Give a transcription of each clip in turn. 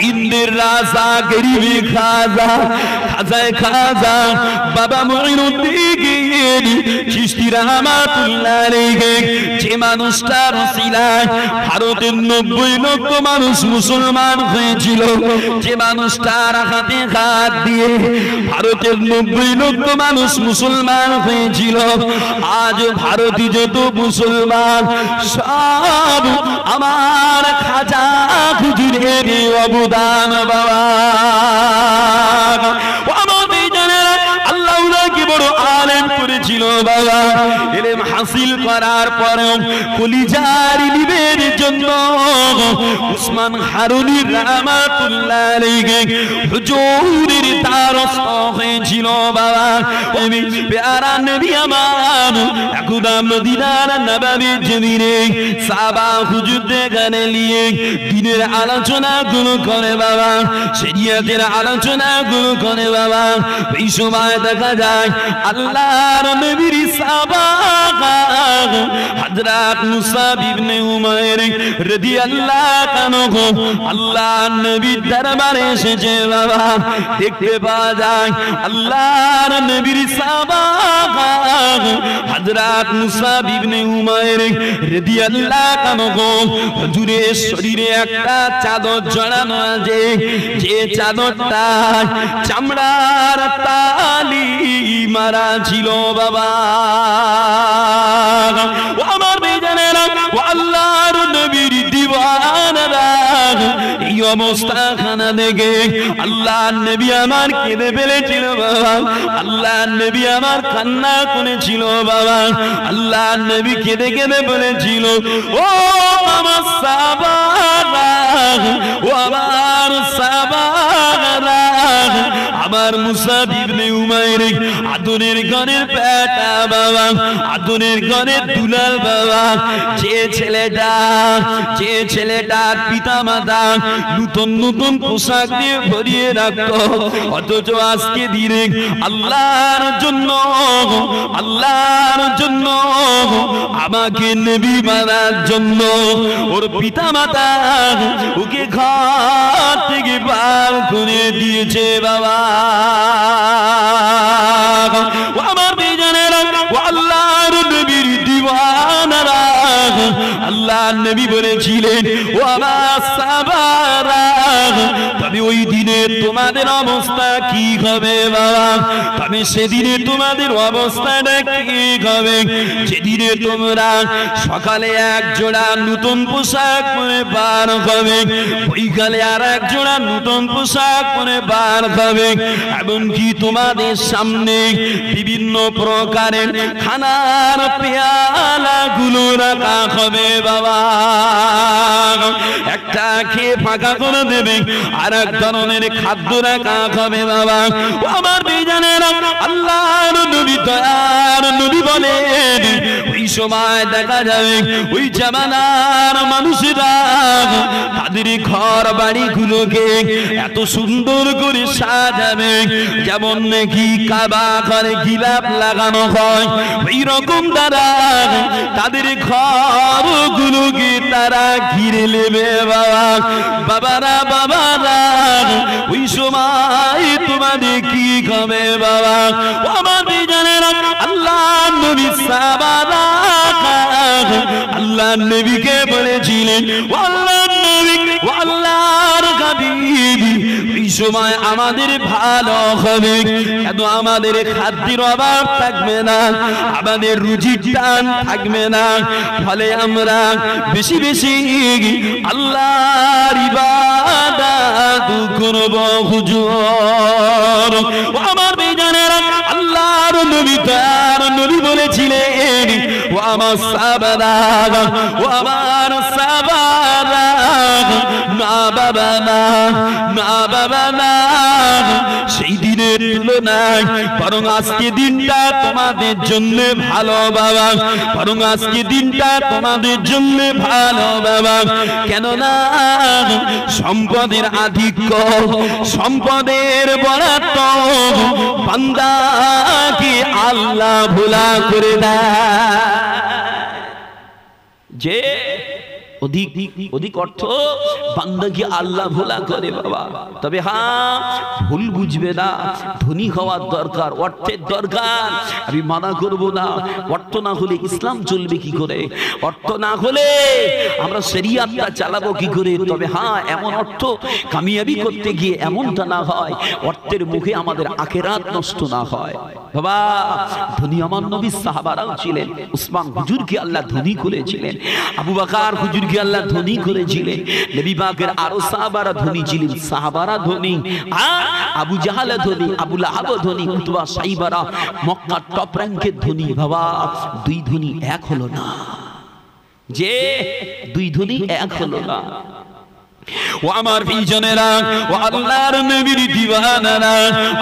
হিন্দের রাজা গরিবে খাজা খাজায় খাজা বাবা মুঈনুদ্দিন চিশতি রাহমাতুল্লাহ আলাইহি যে মানুষটার ওসিলায় ভারতের 90 লক্ষ মানুষ মুসলমান হয়েছিল, যে মানুষটার হাতে হাত দিয়ে ভারতের 90 লক্ষ মানুষ মুসলমান হয়েছিল, আজ ভারতে যত মুসলমান সব আমার খাজা হুজুরের অবদান বাবা। আল্লাহ ওনাকে বড় আলেম করেছিল বাবা। ইলম হাসিল করার পরেও কলিজার ইলমের জন্য উসমান হারুনি রাহমাতুল্লাহ আলাইহি হুজুরের দ্বারস্থ হয়েছিল বাবা। ওই প্যারা নবী আমার একদা মদিনার নববী জমিনে সাহাবা হুজুরদের গানে নিয়ে দ্বীনের আলোচনা গুলো করে বাবা, শরীয়তের আলোচনা গুলো করে বাবা। এই সময় দেখা যায় আল্লাহর নবীর সাহাবা হযরত মুসাব ইবনে উমাইর রাদিয়াল্লাহু আনহু আল্লাহর নবীর দরবারে এসেছে বাবা। দেখতে পাওয়া যায় আল্লাহর নবীর সাহাবা হযরত মুসাব ইবনে উমাইর রাদিয়াল্লাহু আনহু হুজুরের শরীরে একটা চাদর জড়ানো আছে, যে চাদরটা চামড়ার তালি মারা ছিল বাবা। আমার বেজানেরা আল্লাহর নবীর দিওয়ানারা এই অবস্থা খানা দেখে আল্লাহর নবী আমার কেঁদে ফেলেছিল বাবা। আল্লাহর নবী আমার কান্না করেছিল বাবা। আল্লাহর নবী কেঁদে কেঁদে বলেছিল, ও আমার সাহাবারা, ও আমার সাহাবারা, আমার মুসাব ইবনে উমাইর আদরের ঘরের পেটা বাবা, আদরের ঘরের দুলাল বাবা। যে ছেলেটার পিতা মাতা নতুন নতুন পোশাক দিয়ে ভরিয়ে রাখতো, অথচ আজকে দিনে আল্লাহর জন্য আমাকে নবী মানার জন্য ওর পিতা মাতা ওকে ঘর থেকে বার করে দিয়েছে বাবা। আমার বেজানেরা আল্লাহর নবীর দিওয়ানারা আল্লাহর নবী বলেছিলেন, ও আমার সাহাবারা, তবে ওই দিনে তোমাদের অবস্থা কি হবে বাবা? তবে সেদিনে তোমাদের অবস্থাটা কি হবে? যেদিনে তোমরা সকালে এক জোড়া নতুন পোশাক পরে বার হবে, বিকালে আর এক জোড়া নতুন পোশাক পরে বার হবে, এমনকি তোমাদের সামনে বিভিন্ন প্রকারের খানার পেয়ালা গুলো রাখা হবে বাবা। একটা খেয়ে ফাঁকা করে দেবে, আর এক ধরনের খাদ্য রাখা হবে বাবা। আমার বেজানেরা আল্লাহর নবী দয়ার নবী বলেন, ওই সময় দেখা যাবে ওই জামানার মানুষেরা তাদের ঘর বাড়ি গুলোকে এত সুন্দর করে সাজাবে, যেমন নাকি কাবা ঘরে গিলাপ লাগানো হয়, ওই রকম তারা তাদের ঘর গুলোকে তারা ঘিরে নেবে বাবা। বাবারা ওই সময় তোমাদের কি হবে বাবা? আমার বেজানেরা আল্লাহ নবী সাহাবারা আল্লাহর নবীকে বলেছিলেন, আল্লাহর নবী আল্লাহর হাবিব, এই সময় আমাদের ভালো হবে, কেন আমাদের খাদ্যের অভাব থাকবে না, আমাদের রুজির টান থাকবে না, ফলে আমরা বেশি বেশি আল্লাহর ইবাদত করব হুজুর। আমার বেজানেরা আল্লাহর নবী তার নবী বলেছিলেন, ও আমার সাহাবারা, ও আমার সাহাবারা, না বাবা না, না বাবা না, সেই দিনের তুলনায় বরং আজকে দিনটা তোমাদের জন্য ভালো বাবা, বরং আজকে দিনটা তোমাদের জন্য ভালো বাবা। কেননা সম্পদের আধিক্য, সম্পদের বরাদ্দ বান্দাকে আল্লাহ ভোলা করে দেয়। যে অধিক অর্থ বান্দাকে আল্লাহ ভোলা করে বাবা। তবে হ্যাঁ, ভুল বুঝবে না, ধনী হওয়ার দরকার, অর্থের দরকার, আমি মানা করব না। অর্থ না হলে ইসলাম চলবে কি করে? অর্থ না হলে আমরা শরিয়াতটা চালাবো কি করে? তবে হ্যাঁ, এমন অর্থ কামিয়াবি করতে গিয়ে এমনটা না হয় অর্থের মুখে আমাদের আখিরাত নষ্ট না হয় বাবা। ধনী আমার নবী সাহাবারাও ছিলেন। উসমান হুজুরকে আল্লাহ ধনী করেছিলেন, আবু বকর হুজুরকে আল্লাহ ধনী করেছিলেন, নবী পাকের আরো সাহাবারা ধনী ছিলেন। সাহাবারা ধনী, আর আবু জাহাল ধনী, আবু লাহাব ধনী, উতবা সাইবারা মক্কার টপ র্যাঙ্কের ধনী বাবা। দুই ধনী এক হলো না, যে দুই ধনী এক হলো না। ও আমার প্রিয়জনেরা, ও আল্লাহর নবীর দিওয়ানারা,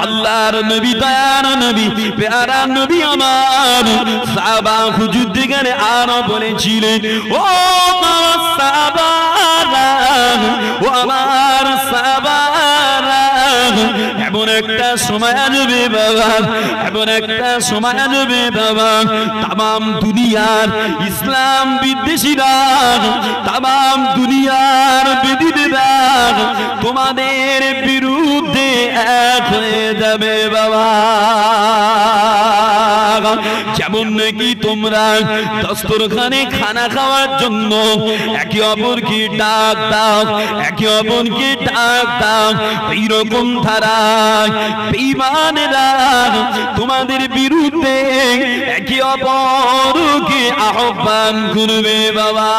আল্লাহর নবী দয়ার নবী প্যারা নবী আমার সাহাবা হুজুরদের আরো বলেছিলেন, ও আমার সাহাবারা, ও আমার সাহাবারা, এমন একটা সময় আসবে বাবা, এমন একটা সময় আসবে বাবা, তাম দুনিয়ার ইসলাম বিদ্বেষীরা, তাম দুনিয়ার বেদিনেরা তোমাদের বিরুদ্ধে এক হয়ে যাবে বাবা। যেমন নাকি তোমরা দস্তরখানে খানা খাওয়ার জন্য একে অপরকে ডাক দাও, একে অপরকে ডাক দাও, এইরকম ধারায় বেঈমানেরা তোমাদের বিরুদ্ধে একে অপরকে আহ্বান করবে বাবা।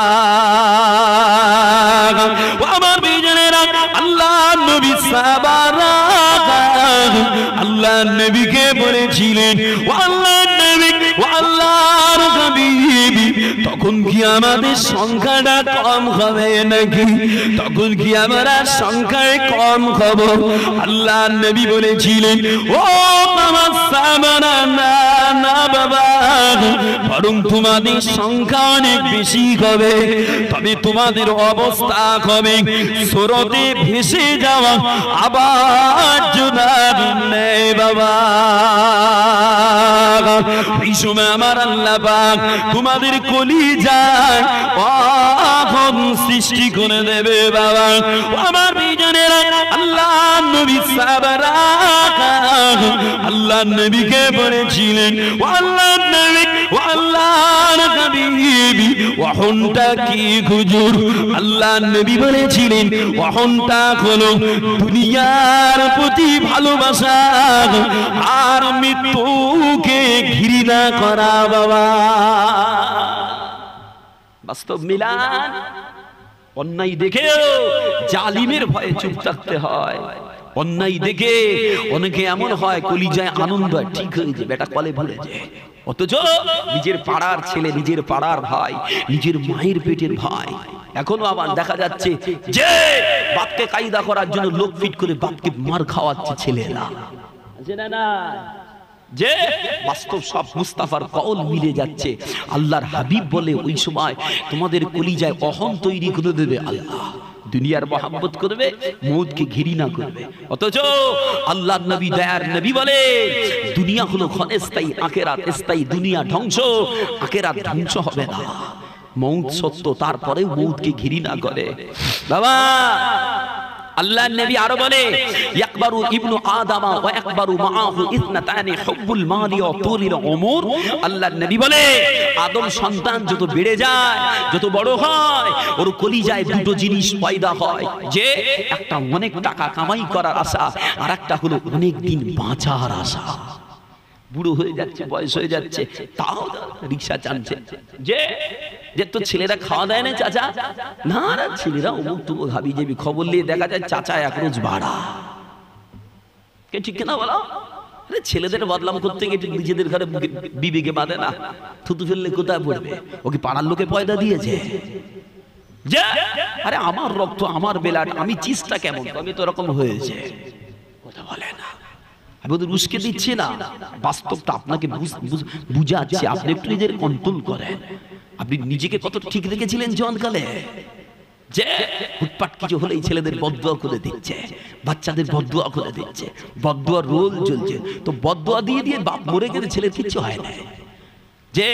আমার বেঈমানেরা আল্লাহ নবী সাহাবারা আল্লাহ নবীকে বলেছিলেন, ও আল্লাহ নবী, ও আল্লাহর হাবিব, তখন কি আমাদের সংখ্যাটা কম হবে নাকি? তখন কি আমরা সংখ্যায় কম হব? আল্লাহ নবী বলেছিলেন, ও আমার সাহাবারা, না না বাবা, বরং তোমাদের সংখ্যা অনেক বেশি হবে, তবে তোমাদের অবস্থা হবে স্রোতে ভেসে যাওয়া আবার জোনার নেই বাবা। এই সময় আমার আল্লাহ পাক তোমাদের কলিজায় আগুন সৃষ্টি করে দেবে বাবা। আমার বিজনেরা আল্লাহ নবী সাহাবারা আল্লাহ নবীকে বলেছিলেন, ও আল্লাহ নবী, ও আল্লাহর হাবিব, ওহনটা কি হুজুর? আল্লাহ নবী বলেছিলেন, ওহনটা হলো দুনিয়ার প্রতি ভালোবাসা আর মৃত্যুকে ঘৃণা করা বাবা। বাস্তব মিলান। অন্যায় দেখেও জালিমের ভয়ে চুপ থাকতে হয়। অন্যায় দেখে অনেকে এমন হয় কলিজায় আনন্দ হয়, ঠিক হয়ে যায়, বেটা কলে ভুলে যায়, অথচ নিজের পাড়ার ছেলে, নিজের পাড়ার ভাই, নিজের মায়ের পেটের ভাই এখনো আবার দেখা যাচ্ছে যে বাপকে কায়দা করার জন্য লোক ফিট করে বাপকে মার খাওয়াচ্ছে ছেলেরা, না যে বাস্তব সব মুস্তাফার কওল মিলে যাচ্ছে। আল্লাহর হাবিব বলে ওই সময় তোমাদের কলিজায় অহং তৈরি করে দেবে আল্লাহ, দুনিয়ার মহব্বত করবে, মউতকে ঘৃণা করবে। অথচ আল্লাহর নবী দয়ার নবী বলে দুনিয়া হলো ক্ষণস্থায়ী, আখিরাত স্থায়ী। দুনিয়া ধ্বংস, আখিরাত ধ্বংস হবে না। মউত সত্য, তারপরেও মউতকে ঘৃণা করে বাবা। আল্লাহ নবী আরো বলে, ইয়াকবারু ইবনু আদম ওয়া ইয়াকবারু মাআহু ইসনাতানি হুব্বুল মালি ওয়া তুলিল উমর। আল্লাহ নবী বলে আদম সন্তান যত বেড়ে যায়, যত বড় হয়, ওর কলিজায় দুটো জিনিস পয়দা হয়, যে একটা অনেক টাকা কামাই করার আশা, আর একটা হলো অনেক দিন বাঁচার আশা। বুড়ো হয়ে যাচ্ছে, বয়স হয়ে যাচ্ছে, তাও রিকশা টানছে, যে যে তো ছেলেরা খাওয়া দেয় না চাচা, না না ছেলেরা অমুক তুমুক হাবি যাবি, খবর নিয়ে দেখা যায় চাচা এক রোজ ভাড়া। কে ঠিক কিনা বলো? আরে ছেলেদের বদলাম করতে গিয়ে নিজেদের ঘরে বিবেকে বাঁধে না, থুতু ফেললে কোথায় পড়বে? ওকে পাড়ার লোকে পয়দা দিয়েছে যে আরে আমার রক্ত, আমার বেলাট, আমি চিজটা কেমন, আমি তো এরকম হয়েছে, কথা বলে না। আমি ওদের উস্কে দিচ্ছি না, বাস্তবটা আপনাকে বুঝাচ্ছি, আপনি একটু নিজের কন্ট্রোল করেন। আপনি নিজেকে কত ঠিক রেখেছিলেন জওয়ানকালে, যে হুটপাট কিছু হলেই ছেলেদের বদদুয়া করে দিচ্ছে, বাচ্চাদের বদদুয়া করে দিচ্ছে, বদদুয়ার রোল চলছে। তো বদদুয়া দিয়ে দিয়ে বাপ মরে গেলে ছেলের কিচ্ছু হয় না, যে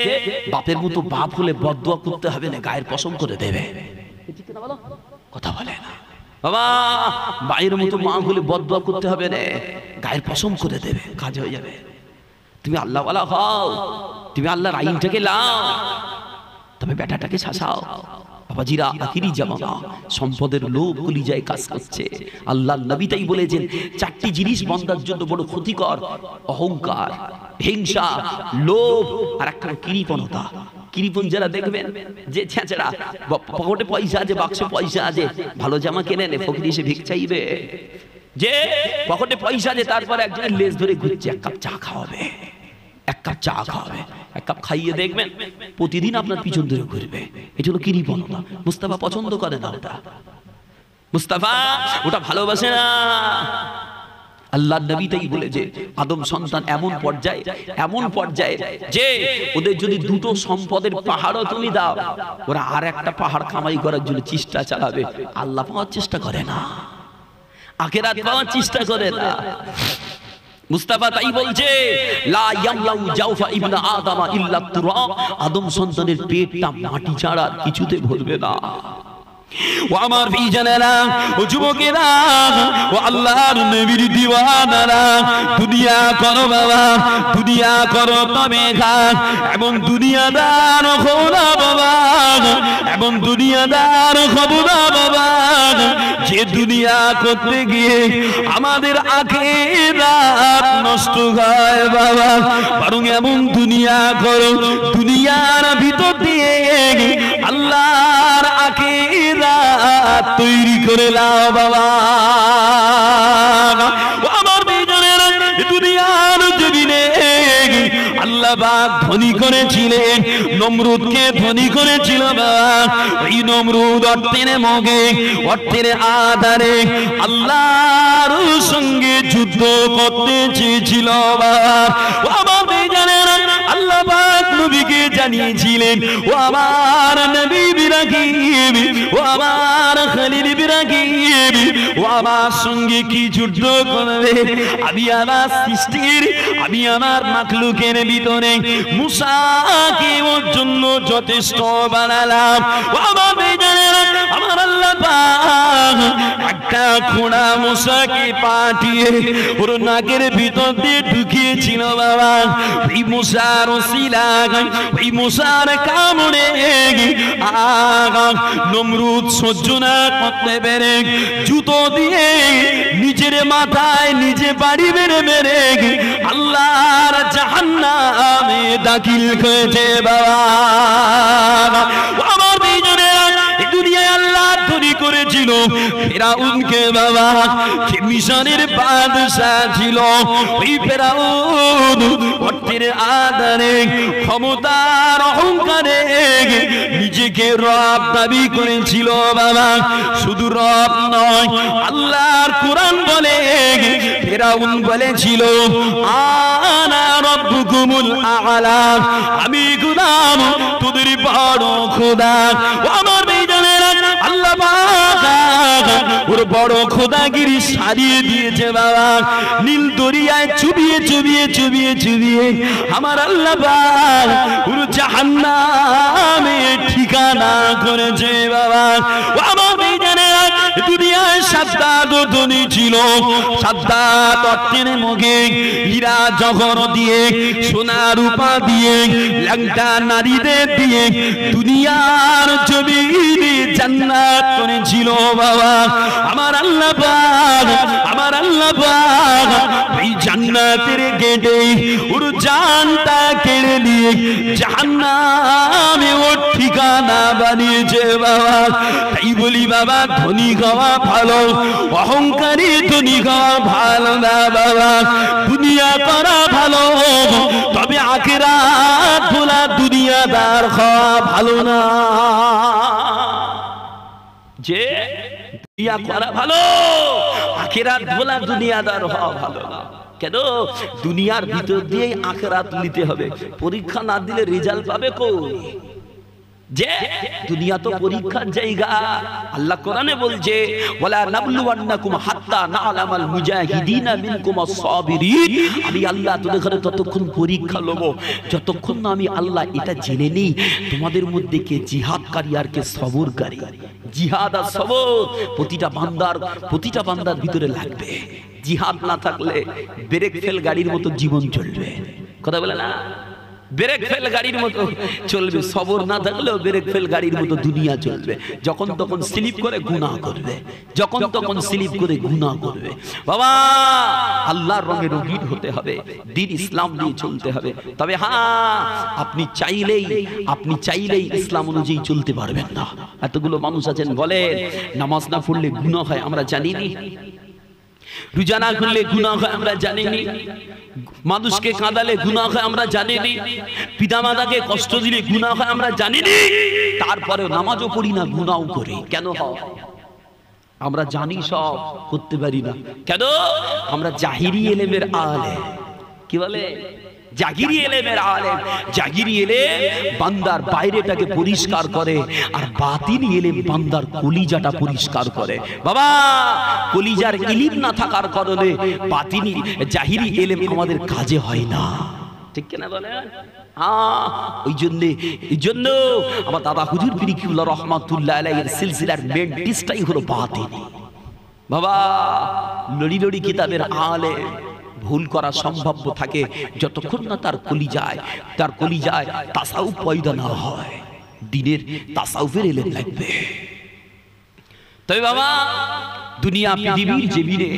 বাপের মতো বাপ হলে বদদুয়া করতে হবে না, গায়ের কসম করে দেবে, কথা বলে না। বাবা বাইরের মতো মা হলে বদদোয়া করতে হবে না, গায়ের পশম করে দেবে, কাজ হয়ে যাবে। তুমি আল্লাহ ওয়ালা হও, তুমি আল্লাহর আইনটাকে লাও, তবে বেটাটাকে শাসাও। বাবাজিরা আখিরি জামানা, সম্পদের লোভ কলিজায় কাজ করছে। আল্লাহর নবী তাই বলেছেন, চারটি জিনিস বান্দার জন্য বড় ক্ষতিকর: অহংকার, হিংসা, লোভ, আর একটা কৃপণতা। কৃপণ যারা দেখবেন, যে ছেঁচড়া, পকেটে পয়সা আছে, বাক্সে পয়সা আছে, ভালো জামা কেনে নে, ফকির এসে ভিক চাইবে। যে পকেটে পয়সা আছে, তারপরে একজনের লেজ ধরে ঘুরছে, এক কাপ চা খাওয়াবে, এক কাপ চা খাওয়াবে, এক কাপ খাইয়ে দেখবেন প্রতিদিন আপনার পিছন ধরে ঘুরবে। এটা হলো কৃপণতা। মুস্তাফা পছন্দ করে না ওটা, মুস্তাফা ওটা ভালোবাসে না। আল্লাহর নবী তাই বলেছে, আদম সন্তান এমন পর্যায়ে যে ওদের যদি দুটো সম্পদের পাহাড়ও তুমি দাও, ওরা আর একটা পাহাড় কামাই করার জন্য চেষ্টা চালাবে। আল্লাহ পাওয়ার চেষ্টা করে না, আখিরাত পাওয়ার চেষ্টা করে না। মুস্তাফা তাই বলছে, লা ইয়ামলাউ জাওফা ইবনা আদম ইল্লা তুরাব, আদম সন্তানের পেটটা মাটি ছাড়া কিছুতে ভরবে না। ও আমার ভাইজানেরা, ও যুবকেরা, ও আল্লাহর নবীর দিওয়ানারা, দুনিয়া করো বাবা, দুনিয়া করো তবে খান, এবং দুনিয়াদার হও না বাবা, এবং দুনিয়াদার হব না বাবা। যে দুনিয়া করতে গিয়ে আমাদের আখিরাত নষ্ট হয় বাবা, বরং এমন দুনিয়া করো, দুনিয়ার ভিতর দিয়ে আল্লাহর আখিরাত তৈরি করে নাও বাবা। আমার বেজনের দুনিয়ার জমিনে আল্লাহ পাক ধনী করেছিলেন, নমরুদকে ধনী করেছিল বাবা। ওই নমরুদ অর্থের মোহে, অর্থের আধারে আল্লাহর সঙ্গে যুদ্ধ করতে চেয়েছিল বাবা। আমার বেজনের আল্লাহ পাক নবীকে জানিয়েছিলেন, ও আমার নবী ইব্রাহিম, ও আমার খলিল ইব্রাহিম, ও আমার সঙ্গে কি যুদ্ধ করবে? আমি আমার সৃষ্টির, আমি আমার মাখলুকের ভিতরে মুসাকে ওর জন্য যথেষ্ট বানালাম। ও আমার বেজানেরা, আমার আল্লাহ পাক একটা খোঁড়া মুসাকে পাঠিয়ে ওর নাকের ভিতর দিয়ে ঢুকিয়েছিল বাবা। ওই মুসার ওসিলায়, ওই মুসার কামড়ে নমরুদ সহ্য না করতে পেরে জুতো দিয়ে নিজের মাথায় নিজে বাড়ি মেরে মেরে আল্লাহর জাহান্নামে দাখিল করেছে বাবা। আমার দুইজনেরা দুনিয়ায় আল্লাহ তৈরি করেছিল ফেরাউনকে বাবা, যে মিশরের বাদশা ছিল। ওই ফেরাউন অর্থের আধারে, ক্ষমতার অহংকারে নিজেকে রব দাবি করেছিল বাবা। শুধু রব নয়, আল্লাহর কোরআন বলে, ফেরাউন বলেছিল, আনা রব্বুকুমুল আ'লা, আমি গোলাম তোদের বড় খোদা। আমার বেজানেরা আল্লাহ পাক ওর বড় খোদাগিরি সারিয়ে দিয়েছে বাবা। নীল দরিয়ায় চুবিয়ে চুবিয়ে চুবিয়ে চুবিয়ে আমার আল্লাহ পাক ওর জাহান্নামে ঠিকানা করেছে বাবা। আমার বেজানেরা দুনিয়ায় সাদ্দাত ধনী ছিল, সাদ্দাত অর্থের মুখে হীরা জহর দিয়ে, সোনা রূপা দিয়ে, ল্যাংটা নারীদের দিয়ে দুনিয়ার জমিনে জান্নাত করেছিল বাবা। আমার আল্লাহ পাক, আমার আল্লাহ পাক এই জান্নাতের গেটে ওর জানটা কেড়ে নিয়ে জাহান্নামে ওর ঠিকানা বানিয়েছে বাবা। তাই বলি বাবা, ধনী হওয়া ভালো, অহংকারী ধনী হওয়া ভালো না বাবা। দুনিয়া করা ভালো, তবে আখিরাত ভোলা দুনিয়াদার হওয়া ভালো না। যে দুনিয়া করা ভালো, আখিরাত ভোলা দুনিয়াদার হওয়া ভালো না। কেন? দুনিয়ার ভিতর দিয়েই আখিরাত নিতে হবে। পরীক্ষা না দিলে রেজাল্ট পাবে কই? যে দুনিয়া তো পরীক্ষার জায়গা। আল্লাহ কোরআনে বলছে ওয়ালা নাবলুওয়ান্নাকুম হাত্তা না'লামাল মুজাহিদিনা মিনকুম আস-সাবিরিন, আমি আল্লাহ তোদের ঘরে ততক্ষণ পরীক্ষা লব যতক্ষণ না আমি আল্লাহ এটা জেনে নেই তোমাদের মধ্যে কে জিহাদকারী আর কে সবরকারী। জিহাদ আর সবর প্রতিটা বান্দার ভিতরে লাগবে। জিহাদ না থাকলে ব্রেক ফেল গাড়ির মতো জীবন চলবে, কথা বলে না, ব্রেক ফেল গাড়ির মতো চলবে। সবর না থাকলেও ব্রেক ফেল গাড়ির মতো দুনিয়া চলবে, যখন তখন স্লিপ করে গুনাহ করবে, যখন তখন স্লিপ করে গুনাহ করবে। বাবা আল্লাহর রঙে রঙিন হতে হবে, দ্বীন ইসলাম দিয়ে চলতে হবে। তবে হ্যাঁ, আপনি চাইলেই ইসলাম অনুযায়ী চলতে পারবেন না। এতগুলো মানুষ আছেন বলে নামাজ না পড়লে গুনাহ হয়, আমরা জানিনি। রোজা না করলে গুনাহ হয়, আমরা জানিনি। মানুষকে কাঁদালে গুনাহ হয়, আমরা জানিনি। পিতামাতাকে কষ্ট দিলে গুনাহ হয়, আমরা জানিনি। তারপরে নামাজও পড়ি না, গুনাহও করি। কেন হয়? আমরা জানি সব, করতে পারি না। কেন? আমরা জাহিরি এলেমের আলেম। কি বলে? জাহিরি এলেমের আলেম। জাহিরি এলেম বান্দার বাইরেটাকে পরিষ্কার করে, আর বাতিনি এলেম বান্দার কলিজাটা পরিষ্কার করে। বাবা কলিজার ইলম না থাকার কারণে বাতিনি জাহিরি এলেম আমাদের কাজে হয় না, ঠিক কিনা বলে? ওই জন্য আমার দাদা হুজুর পীর কিবলা রহমাতুল্লাহ আলাইহির সিলসিলার মেন ডিসটাই হলো বাতিনি। বাবা লড়ি কিতাবের আলেম ভুল করা সম্ভাব্য থাকে যতক্ষণ না তার কলিজায় তাসাউফ পয়দা না হয়। দ্বীনের তাসাউফের ইলম লাগবে। তবে বাবা দুনিয়া পৃথিবীর জমিনে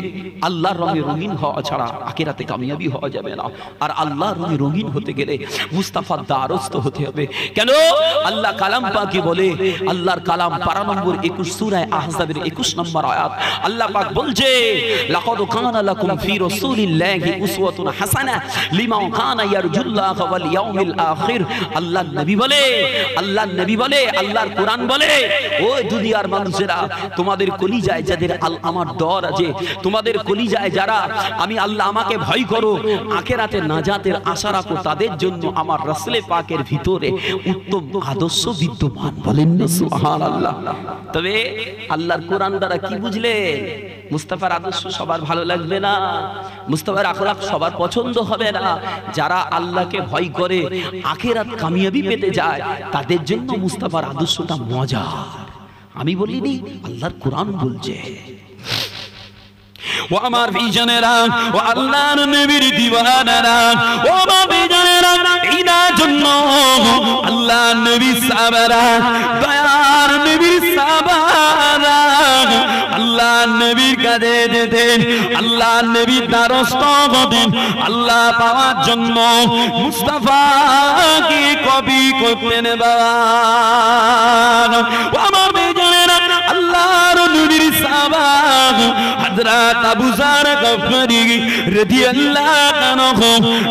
আল্লাহর রঙে রঙিন হওয়া ছাড়া আখিরাতে কামিয়াবি হওয়া যাবে না। আর আল্লাহর রঙে রঙিন হতে গেলে মুস্তাফার দ্বারস্থ হতে হবে। কেন? আল্লাহ কালাম পাকে বলে, আল্লাহর কালাম পারা নম্বর 21 সূরা আহজাবের 21 নম্বর আয়াত, আল্লাহ পাক বলছে লাকাদ কানা লাকুম ফি রাসূলিল্লাহি উসওয়াতুন হাসানাহ লিমান কানা ইয়ারজুল্লাহ ওয়াল ইয়াউমিল আখির। আল্লাহর নবী বলে, আল্লাহর কোরআন বলে, ও দুনিয়ার মানুষেরা, তোমাদের কলিজায় যাদের আমার ডর আছে, তোমাদের কলিজায় যারা আমি আল্লাহ আমাকে ভয় করো, আখিরাতে নাজাতের আশা রাখো, তাদের জন্য আমার রাসূল পাকের ভিতরে উত্তম আদর্শ বিদ্যমান। বলেন না সুবহানাল্লাহ। তবে আল্লাহর কোরআন দ্বারা কি বুঝলেন? মুস্তাফার আদর্শ সবার ভালো লাগবে না, মুস্তাফার আখলাক সবার পছন্দ হবে না। যারা আল্লাহকে ভয় করে আখিরাত কামিয়াবি পেতে যায়, তাদের জন্য মুস্তাফার আদর্শটা মজা। আমি বলিনি, আল্লাহর কোরআন বলছে। ও আমার বিজনেরা, ও আল্লাহর নবীর দিওয়ানারা, ও আমার বিজনেরা, ইনার জন্য আল্লাহর নবী সাহাবারা, দয়ার নবীর সাহাবারা আল্লাহর নবীর কাছে যেতেন, আল্লাহর নবীর দ্বারস্থ হতেন। আল্লাহ পাওয়ার জন্য মুস্তাফাকে কপি করতেন। বাবা আমার বিজনেরা, আল্লাহর নবীর সাহাবা হযরত আবু যার গফারি রাদিয়াল্লাহু আনহু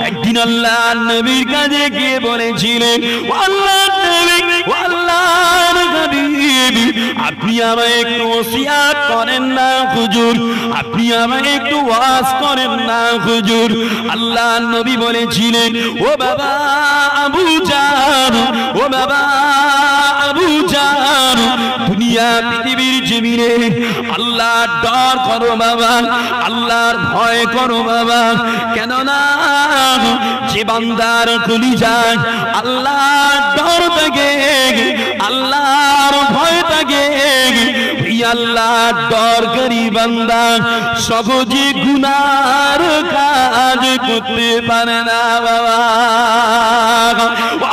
একদিন আল্লাহর নবীর কাছে গিয়ে বলেছিলেন, ও আল্লাহর নবী, ও আল্লাহর হাবিব, আপনি আমায় একটু ওসিয়াত করেন না হুজুর, আপনি আমায় একটু ওয়াজ করেন না হুজুর। আল্লাহর নবী বলেছিলেন, ও বাবা আবু জার, ও বাবা আবু জার, দুনিয়া পৃথিবীর জমিনে আল্লাহর ডর করো বাবা, আল্লাহর ভয় করো বাবা। কেননা যে বান্দার কলিজায় আল্লাহর ডর থাকে, আল্লাহর ভয় থাকে, ওই আল্লাহর ডর করি বান্দা সহজে গুনার কাজ করতে পারে না। বাবা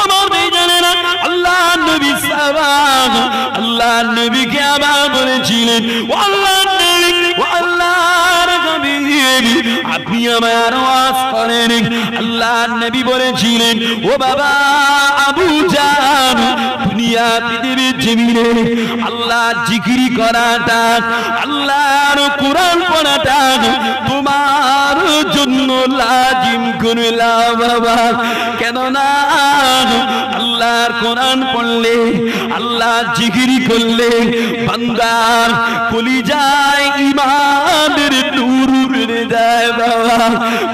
আমার বেজানেরা, আল্লাহর নবী সাহাবাগ আল্লাহর নবীকে আবার বলেছিলেন, ও আল্লাহর নবী, ও আল্লাহর হাবিব, আপনি আমার ওয়াজ করেন। আল্লাহর নবী বলেছিলেন, ও বাবা আবু জার, দুনিয়া পৃথিবীর জমিনে আল্লাহর জিকির করাটা, আল্লাহর কোরআন পড়াটা তোমার জন্য লাজিম করলা বাবা। কেননা আল্লাহর কোরআন পড়লে, আল্লাহর জিকির করলে বান্দার কলিজায় ঈমানের নূর বেড়ে যায় বাবা,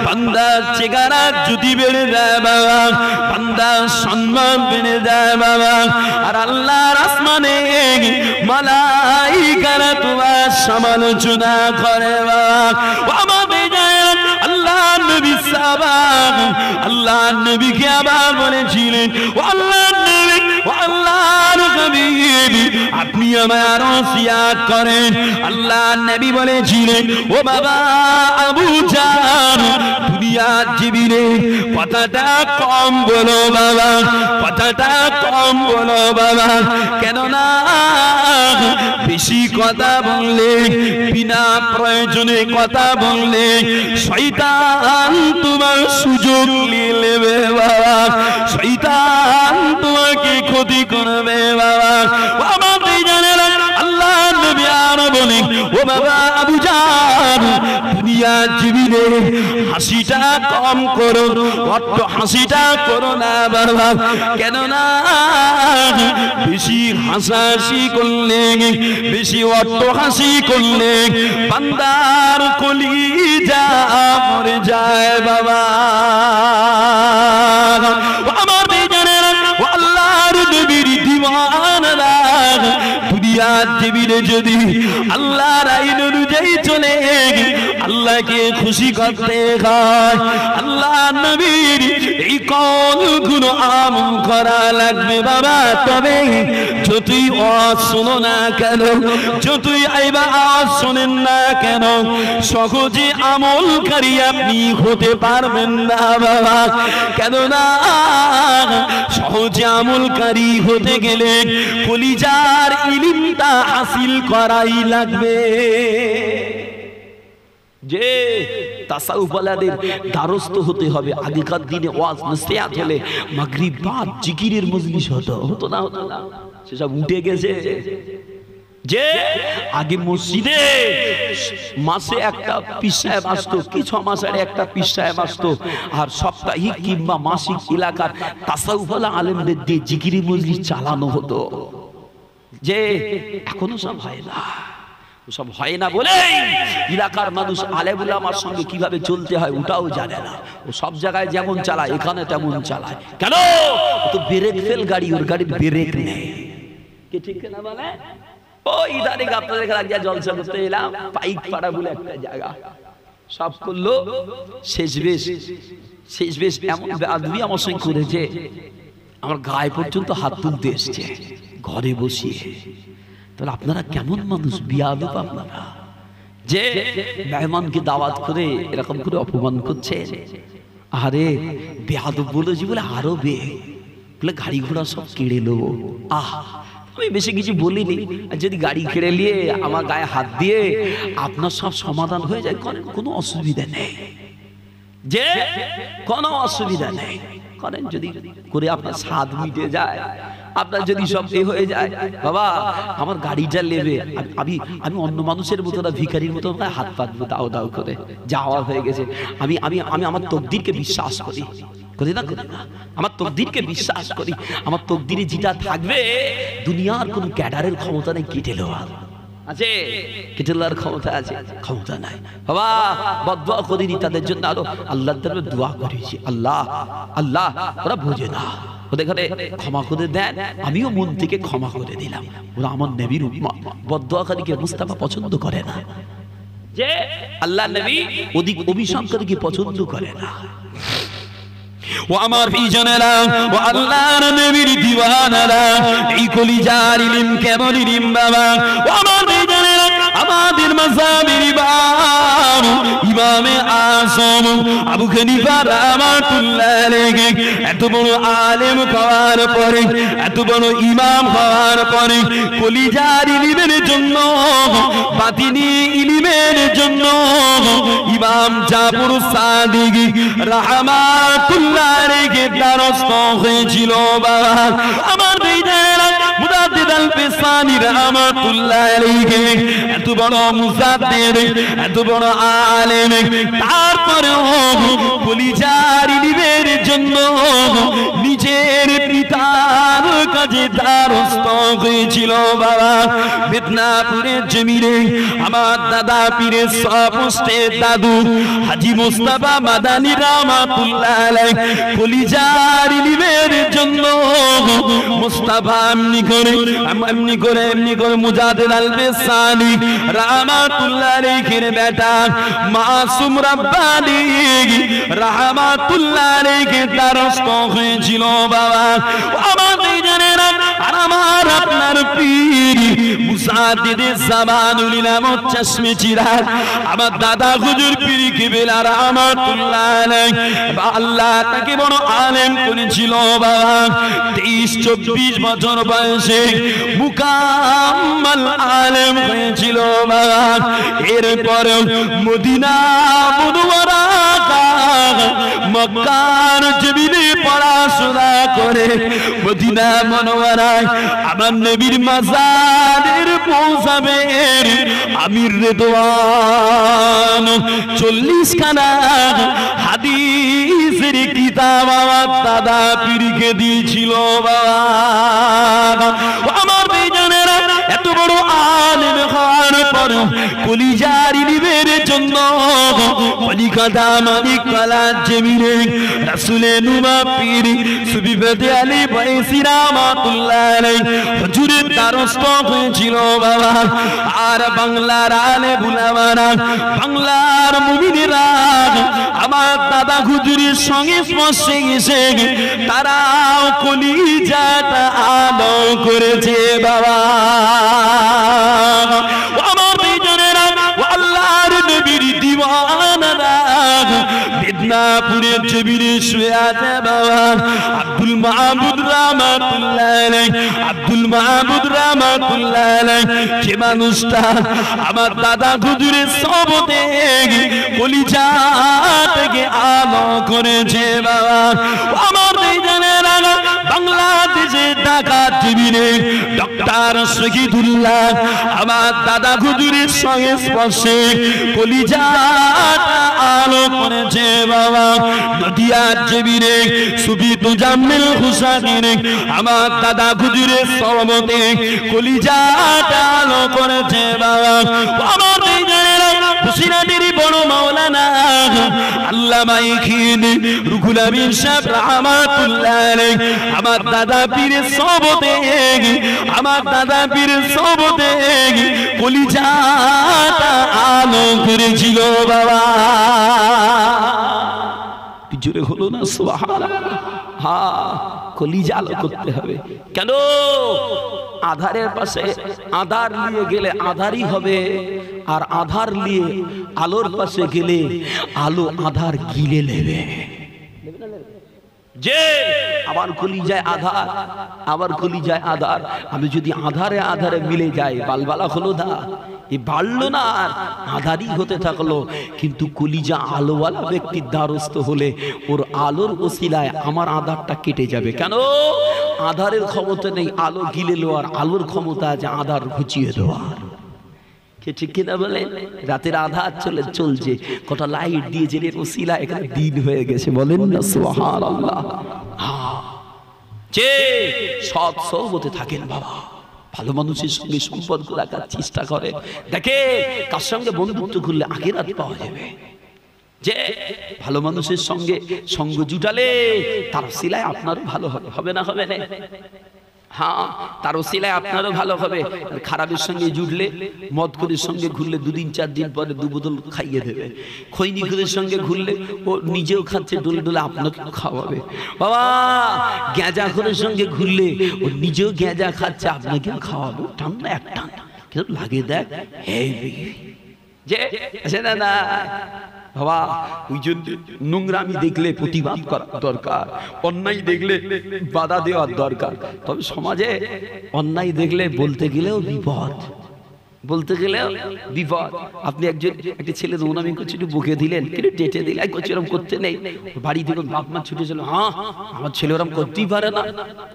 বান্দার চেহারা যদি বেড়ে যায় বাবা, বান্দার সম্মান বেড়ে যায় বাবা। আর আল্লাহর আসমানে মালাইকারা তোমার সমালোচনা করে বাবা। আমাদের আল্লাহ নবী সাহাবা আল্লাহ নবীকে আবার বলেছিলেন, ও আল্লাহ নবী, ও আল্লাহর হাবিব, আপনি আমার ওসিয়ত করেন। আল্লাহ নবী বলেছিলেন, ও বাবা আবু জান, দুনিয়ার জীবনে কথাটা কম বলো বাবা, কথাটা কম বলো বাবা, কেননা বেশি কথা বললে, বিনা প্রয়োজনে কথা বললে শয়তান তোমার সুযোগ নিয়ে নেবে বাবা, শয়তান তোমাকে ক্ষতি করবে বাবা। আমাদের জানেন আল্লাহ নবী আরো বলে, ও বাবা আবু জান, দুনিয়ার জীবনে হাসিটা কম করো, অট্ট হাসিটা করো না বাবা, কেননা বেশি হাসাহাসি করলে, বেশি অট্ট হাসি করলে বান্দার কলিজা মরে যায় বাবা। আমার বেজানেরা, ও আল্লাহর নবীর দিওয়ানারা, দুনিয়ার জীবনে যদি আল্লাহর আইন অনুযায়ী চলে আল্লাহকে খুশি করতে হয়, আল্লাহ নবীর এই কওলগুলো আমল করা লাগবে বাবা। তবে যতই ওয়াজ শোনো না কেন, যতই আইবা আওয়াজ শোনেন না কেন, সহজে আমলকারী আপনি হতে পারবেন না বাবা, কেননা সহজে আমলকারী হতে গেলে কলিজার ইলমটা হাসিল করাই লাগবে। যে তাসাউফওয়ালাদের দ্বারস্থ হতে হবে। আগেকার দিনে ওয়াজ নসিহত হলে মাগরিব বাদ জিকিরের মজলিস হতো না, হতো না, সেসব উঠে গেছে। যে আগে মসজিদে মাসে একটা পীর সাহেব আসতো, কি 6 মাস আগে একটা পীর সাহেব আসতো, আর সাপ্তাহিক কিংবা মাসিক এলাকার তাসাউফওয়ালা আলেমদের দিয়ে জিকিরের মজলিস চালানো হতো। যে এখনো সব হয় না, সব হয় না বলে এলাকার মানুষ আলেম উলামার সঙ্গে কিভাবে চলতে হয় ওটাও জানে না। ও সব জায়গায় যেমন চালায় এখানে তেমন চালায়। কেন? তো ব্রেক ফেল গাড়ি, ওর গাড়ির ব্রেক নেই। কে ঠিক না বলে? ও ইদানিং আপনাদের এখানে গিয়ে জলসা করতে এলাম, পাইক পাড়া বলে একটা জায়গা, সব করলো শেষ বেশ এমন বেয়াদবি আমার সঙ্গে করেছে, আমার গায়ে পর্যন্ত হাত তুলতে এসছে ঘরে বসিয়ে। তাহলে আপনারা কেমন মানুষ, বিয়াদব আপনারা, যে মেহমানকে দাওয়াত করে এরকম করে অপমান করছে। আরে বেয়াদব বলেছি বলে আরো বলে গাড়ি ঘোড়া সব কেড়ে নেবো। আমি বেশি কিছু বলিনি, যদি গাড়ি কেড়ে নিয়ে আমার গায়ে হাত দিয়ে আপনার সব সমাধান হয়ে যায়, কোনো অসুবিধা নেই, যে কোনো অসুবিধা নেই, করেন যদি করে আপনার স্বাদ মিটে যায়, আপনার যদি সব হয়ে যায়, বাবা আমার গাড়িটা নেবে, আমি অন্য মানুষের মতো না, ভিখারির মতো হাত পাতবো দাও দাও করে, যাওয়া হয়ে গেছে। আমি আমি আমি আমার তকদিরকে বিশ্বাস করি, করি না আমার তকদিরকে বিশ্বাস করি। আমার তকদিরে যেটা থাকবে, দুনিয়ার কোন ক্যাডারের ক্ষমতা নেই কেটে নেওয়ার, আছে কেটে নেওয়ার ক্ষমতা আছে? ক্ষমতা নাই বাবা। বদদুয়া করিনি তাদের জন্য, আরো আল্লাহর দরবারে দোয়া করেছি, আল্লাহ আল্লাহ ওরা বোঝে না, ওদের ঘরে ক্ষমা করে দেন, আমিও মন থেকে ক্ষমা করে দিলাম। ওরা আমার নবীর উম্মত, বদদুয়াকারীকে মুস্তাফা পছন্দ করে না, যে আল্লাহ নবী ওদিক অভিশংকারীকে পছন্দ করে না। ও আমার বিজনেরা, ও আল্লাহর নবীর দিওয়ানারা, এই কলিজার ইলম কেমন ইলম বাবা। ও আমার বিজনেরা, আমাদের মাযহাবের ইমাম ইমামে আযম আবু হানিফা রাহমাতুল্লাহ আলাইহি এত বড় আলেম হওয়ার পরে, এত বড় ইমাম হওয়ার পরে, কলিজার ইলমের জন্য, বাতিনি ইলমের জন্য ইমাম জাফর সাদিক রাহমাতুল্লাহ আলাইহি দ্বারস্থ হয়েছিল বাবা। আমার বিজনেরা, মুজাদ্দিদ আল-ফিসানি রাহমাতুল্লাহ আলাইহি এত বড় মুজাদ্দিদ, এত বড় আলেম, তারপরেও কলিজার ইলমের জন্য নিজের পিতার কাছে দ্বারস্থ হয়েছিল বাবা। মেদিনীপুরের জমিনে আমার দাদা পীরের সপষ্টের দাদু হাজী মুস্তাফা মাদানী রহমাতুল্লাহ আলাইহি কলিজার ইলমের জন্য মুস্তাফা এমনি করে মুজাদ্দিদ আল-বিসানি রহমাতুল্লাহ আলাইহির বেটা মাসুম রাব্বানী রহমাতুল্লাহ আলাইহি দ্বারস্থ হয়েছিল বাবা। আমাদের জানেরা আর আমার আপনার পীর মুজাদ্দিদ জামানুল ইলাম চশমে চিরাগ আমার দাদা হুজুর পীর কিবলা রহমাতুল্লাহ আলাইহি আল্লাহ তাকে বড় আলেম করেছিল বাবা। 23-24 বছর বয়সে মুকাম্মাল আলেম হয়েছিল বাবা। এরপরে মদিনা মুনওয়ারা মক্কার জমিনে পড়াশোনা করে মদিনা মুনওয়ারায় আমার নবীর মাজারের পৌঁছাবে আমির রেদওয়ান 40 খানা হাদিসের কিতাব আমার দাদা পীরকে দিয়েছিল বাবা। আমার বেজানেরা এত বড় আলেম হওয়ার পর কলিজার ইলমের জন্য কলিকাতা মানিকতলা জমিনে রাসূলের নুমা পীর সুফি ফতে আলী বাইসি রহমাতুল্লাহ আলাইহি হুজুরের দ্বারস্থ হয়েছিল বাবা। আর বাংলার আলে বুলামারা বাংলার মুমিনেরা আমার দাদা হুজুরের সঙ্গে স্পর্শে এসে তারাও কলিজাটা আলো করেছে বাবা। আমার বেজনেরা আল্লাহর নবীর দিওয়ানারা মেদিনীপুরের জমিনে শুয়ে আছে বাবা। আব্দুল মাহমুদ রহমাতুল্লাহ আলাইহি যে মানুষটা আমার দাদা হুজুরের সবতে কলিজাটাকে আলো করেছে বাবা। আমার বেজনেরা বাংলাদেশে ঢাকা জমিনে ডক্টর শহীদুল্লাহ আমার দাদা হুজুরের সঙ্গে স্পর্শে কলিজাটা আলো করেছে বাবা। নদিয়ার জমিনে সুফি তুজাম্মিল হুসাইন আমার দাদা হুজুরের সহমতে কলিজাটা আলো করেছে বাবা। আমার বেজানেরা হুসিনাদের বড় মাওলানা আল্লামা ইখিন রুহুল আমিন সাহেব রহমাতুল্লাহ আলাইহি আমার দাদা পীরের সহবতে কলিজাটা আলো করেছিল বাবা। জোরে হলো না সুবহানাল্লাহ। হ্যাঁ, কলিজা আলো করতে হবে। কেন? আধারের পাশে আধার নিয়ে গেলে আধারই হবে, আর আধার নিয়ে আলোর পাশে গেলে আলো আধার গিলে নেবে। যে আবার কলিজায় আধার, আমি যদি আধারে মিলে যাই বালবালা হলো না, এ বাড়লো না, আধারই হতে থাকলো। কিন্তু কলিজা আলোওয়ালা ব্যক্তির দ্বারস্থ হলে ওর আলোর ওসিলায় আমার আধারটা কেটে যাবে। কেন? আধারের ক্ষমতা নেই আলো গিলে নেওয়ার, আলোর ক্ষমতা আছে আধার ঘুচিয়ে দেওয়ার। ঠিক কিনা বলেন? রাতের আধার চলছে, কটা লাইট দিয়ে জেলে ওসিলা এখানে দিন হয়ে গেছে, বলেন না সুবহানাল্লাহ। যে সৎ সহবতে থাকেন বাবা, ভালো মানুষের সঙ্গে সম্পর্ক রাখার চেষ্টা করে, দেখে কার সঙ্গে বন্ধুত্ব করলে আখিরাত পাওয়া যাবে। যে ভালো মানুষের সঙ্গে সঙ্গ জুটালে তার ওসিলায় আপনারও ভালো হবে, হবে না? হবে না? হ্যাঁ, তার ওসিলায় আপনারও ভালো হবে। খারাপের সঙ্গে জুটলে, মদখোরের সঙ্গে ঘুরলে 2-4 দিন পরে 2 বোতল খাইয়ে দেবে। খৈনিখোরের সঙ্গে ঘুরলে ও নিজেও খাচ্ছে, ডলে আপনাকেও খাওয়াবে বাবা। গ্যাঁজাখোরের সঙ্গে ঘুরলে ও নিজেও গ্যাঁজা খাচ্ছে, আপনাকেও খাওয়াবে। টান না এক টান কিন্তু লাগে, দেখ যে আছে না না বাবা। ওই জন্য নোংরামি দেখলে প্রতিবাদ করা দরকার, অন্যায় দেখলে বাধা দেওয়ার দরকার। তবে সমাজে অন্যায় দেখলে বলতে গেলেও বিপদ, আপনি একটা ছেলে নোংরামি করছে, একটু বকে দিলেন, একটু টেটে দিলেন, এরকম করতে নেই। বাড়ি থেকে বাপ মা ছুটে চলো, হ্যাঁ আমার ছেলে ওরকম করতেই পারে না,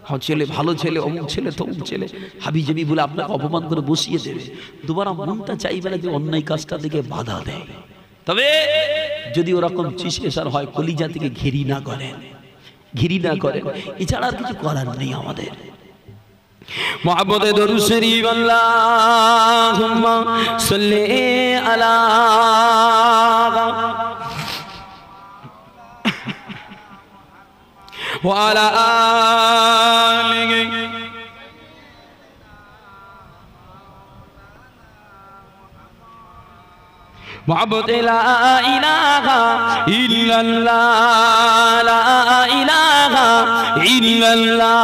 হ্যাঁ ছেলে ভালো ছেলে, অমুক ছেলে তমুক ছেলে, হাবি জাবি বলে আপনাকে অপমান করে বসিয়ে দেবে। দুবার মনটা চাইবে না যে অন্যায় কাজটা থেকে বাধা দেয়। তবে যদি ওরকম চিসেসার হয়, কলিজা থেকে ঘেরি না করেন, ঘৃণা করেন, এছাড়া আর কিছু করার নেই আমাদের। মুহাম্মদে দরুদ শরীফ আল্লাহুম্মা সাল্লি আলা ওয়া আলা আলিহি মুহাম্মদ লা ইলাহা ইল্লাল্লাহ লা ইলাহা ইল্লাল্লাহ।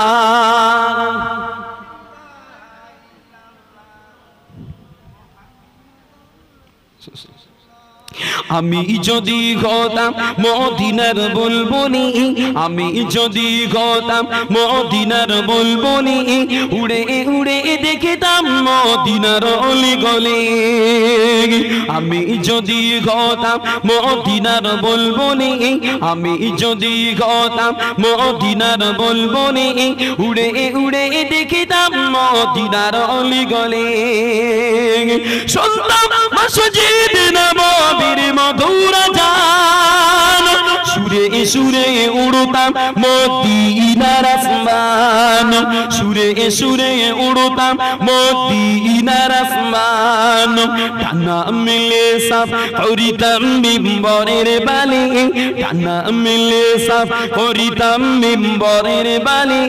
আমি যদি হতাম মদিনার বুলবুলি, আমি যদি হতাম মদিনার বুলবুলি, উড়ে উড়ে দেখতাম মদিনার অলি গলি। আমি যদি হতাম মদিনার বুলবুলি, আমি যদি হতাম মদিনার বুলবুলি, উড়ে উড়ে দেখতাম মদিনার অলি গলি। শুনতাম মসজিদ নববীর মধুর গান, সুরে সুরে উড়তাম মদিনার আসমান, সুরে সুরে উড়তাম মদিনার আসমান। টানা মিলে সাফ করিতাম মিম্বরের বালি, টানা মিলে সাফ করিতাম মিম্বরের বালি,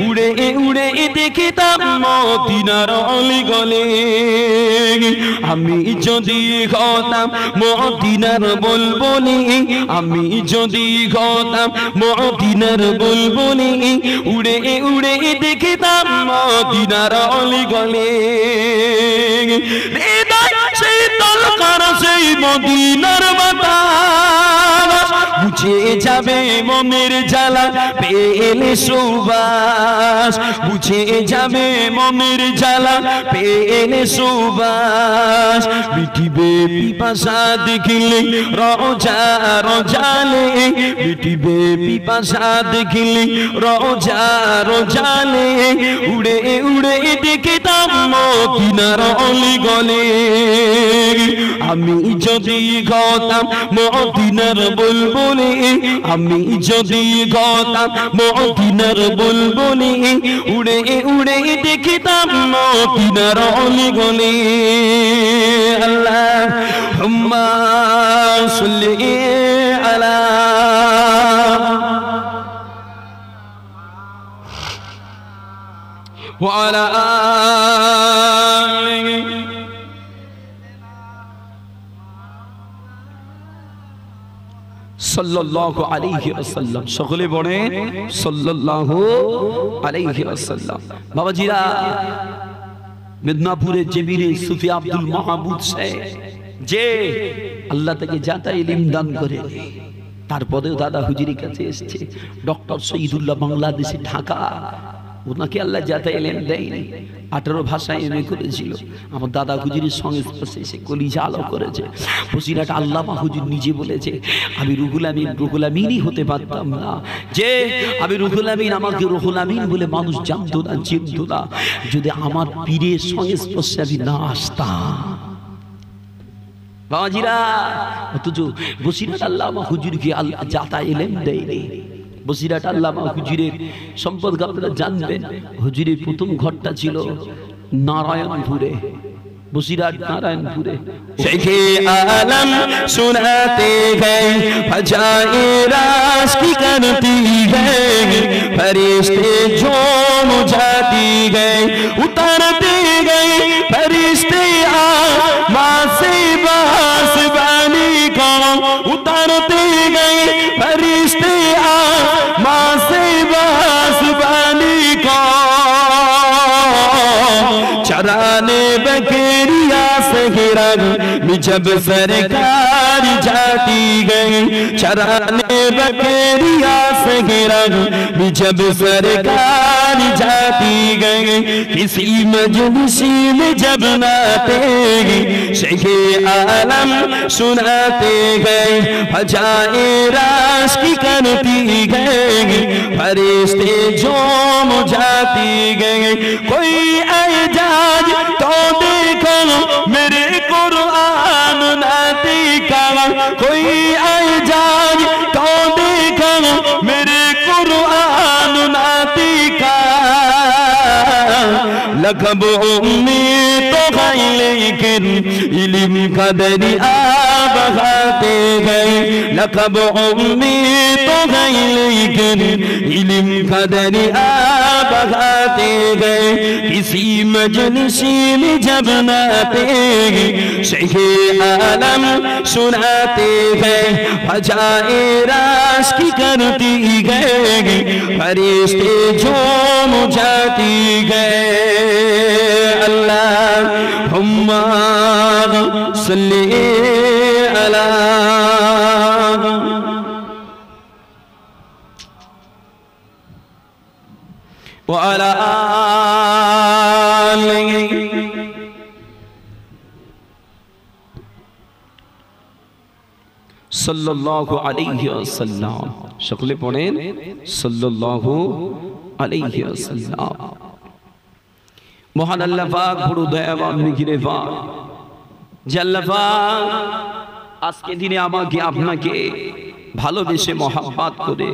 উড়ে উড়ে দেখতাম মদিনার অলি গলি। আমি যদি হতাম মদিনার বুলবুলি, আমি যদি হতাম মদিনার বুলবুলি, উড়ে উড়ে দেখতাম মদিনার অলি গলি। হৃদয় শীতল করা সেই মদিনার বাতাস, বুঝে যাবে মনের জ্বালা পেলে সুবাস, বুঝে যাবে মনের জ্বালা পেলে সুবাস। মিটিবে পিপাসা দেখিলে রোজা রোজালে, মিটিবে পিপাসা দেখিলে রোজা রোজালে, উড়ে উড়ে দেখতাম মদিনার অলি গলি। আমি যদি হতাম মদিনার বুলবুলি, আমি যদি হতাম মদিনার বুলবুলি, উড়ে উড়ে দেখতাম মদিনার অলি গলি। আল্লাহুম্মা সাল্লি আলা ওয়া আলা আলিহি সাল্লাল্লাহু আলাইহি ওয়াসাল্লাম। সকলে বলে সাল্লাল্লাহু আলাইহি ওয়াসাল্লাম। বাবাজিরা, মেদিনীপুরের জেবিরে সুফি আব্দুল মাহমুদ সাহেব যে আল্লাহ তাকে জাতা ইলম দান করে, তারপরেও দাদা হুজুরির কাছে এসেছে। ডক্টর শহীদুল্লাহ বাংলাদেশে ঢাকা, ওনাকে আল্লাহ জাতা ইলম দেয়নি, 18 ভাষায় এমএ করেছিল। আমার দাদা হুজুরের সংস্পর্শে এসে কলিজা আলো করেছে। বসিরাট আল্লামা হুজুর নিজে বলেছে, আমি রুহুল আমিনই হতে পারতাম না, যে আমি রুহুল আমিন, আমাকে রুহুল আমিন বলে মানুষ জানতো না, চিনতো না, যদি আমার পীরের সংস্পর্শে আমি না আসতাম। বাবাজিরা, অথচ বসিরাট আল্লামা হুজুরকে আল্লাহ জাতা ইলম দেয়নি। বসিরাট আল্লামা হুজুরের সম্পর্কে আপনারা জানবেন, হুজুরের প্রথম ঘরটা ছিল নারায়ণপুরে, বসিরাট নারায়ণপুরে। শেখে আলম সুনাতে গয়ে ফজায়ে রাস কি করতি গয়ে, ফরিश्ते झूम जाती गए, उतरते गए फरिश्ते आसमां से बासबानी को, उतरते गए फरिश्ते आसमां से बासबानी को, चराने बकरिया से गिरग में जब सरकार जाती गई, चराने बकरिया से गिरग में जब सरकार जाती गई, किसी मजलिसी में जब नाते शेखे आलम सुनाते गए, फजाए रास की करती गई, फरिश्ते झूम जाती गई। कोई एजाज तो देखो मेरे कुरान नाती का, कोई एजाज तो देखो मेरे कुरान लकब उम्मीद तो गई लेकिन इल्म का दरिया बहाते गए लकब उम्मीद तो गई लेकिन इल्म का दरिया बहाते गए किसी मजलिसी में जब नाते शेखे आलम सुनाते गए फजाए रास की करती गए फरिश्ते झूम जाती गए अल्लाहुम्मा सल्ली अला व अला आलिहि सल्लल्लाहु अलैहि वसल्लम शकले पढ़ें सल्लल्लाहु अलैहि वसल्लम महान अल्लाह पाक बड़ो दयावान मेहरबान যে আল্লাহ পাক আজকে দিনে আমাকে আপনাকে ভালোবেসে মহব্বত করে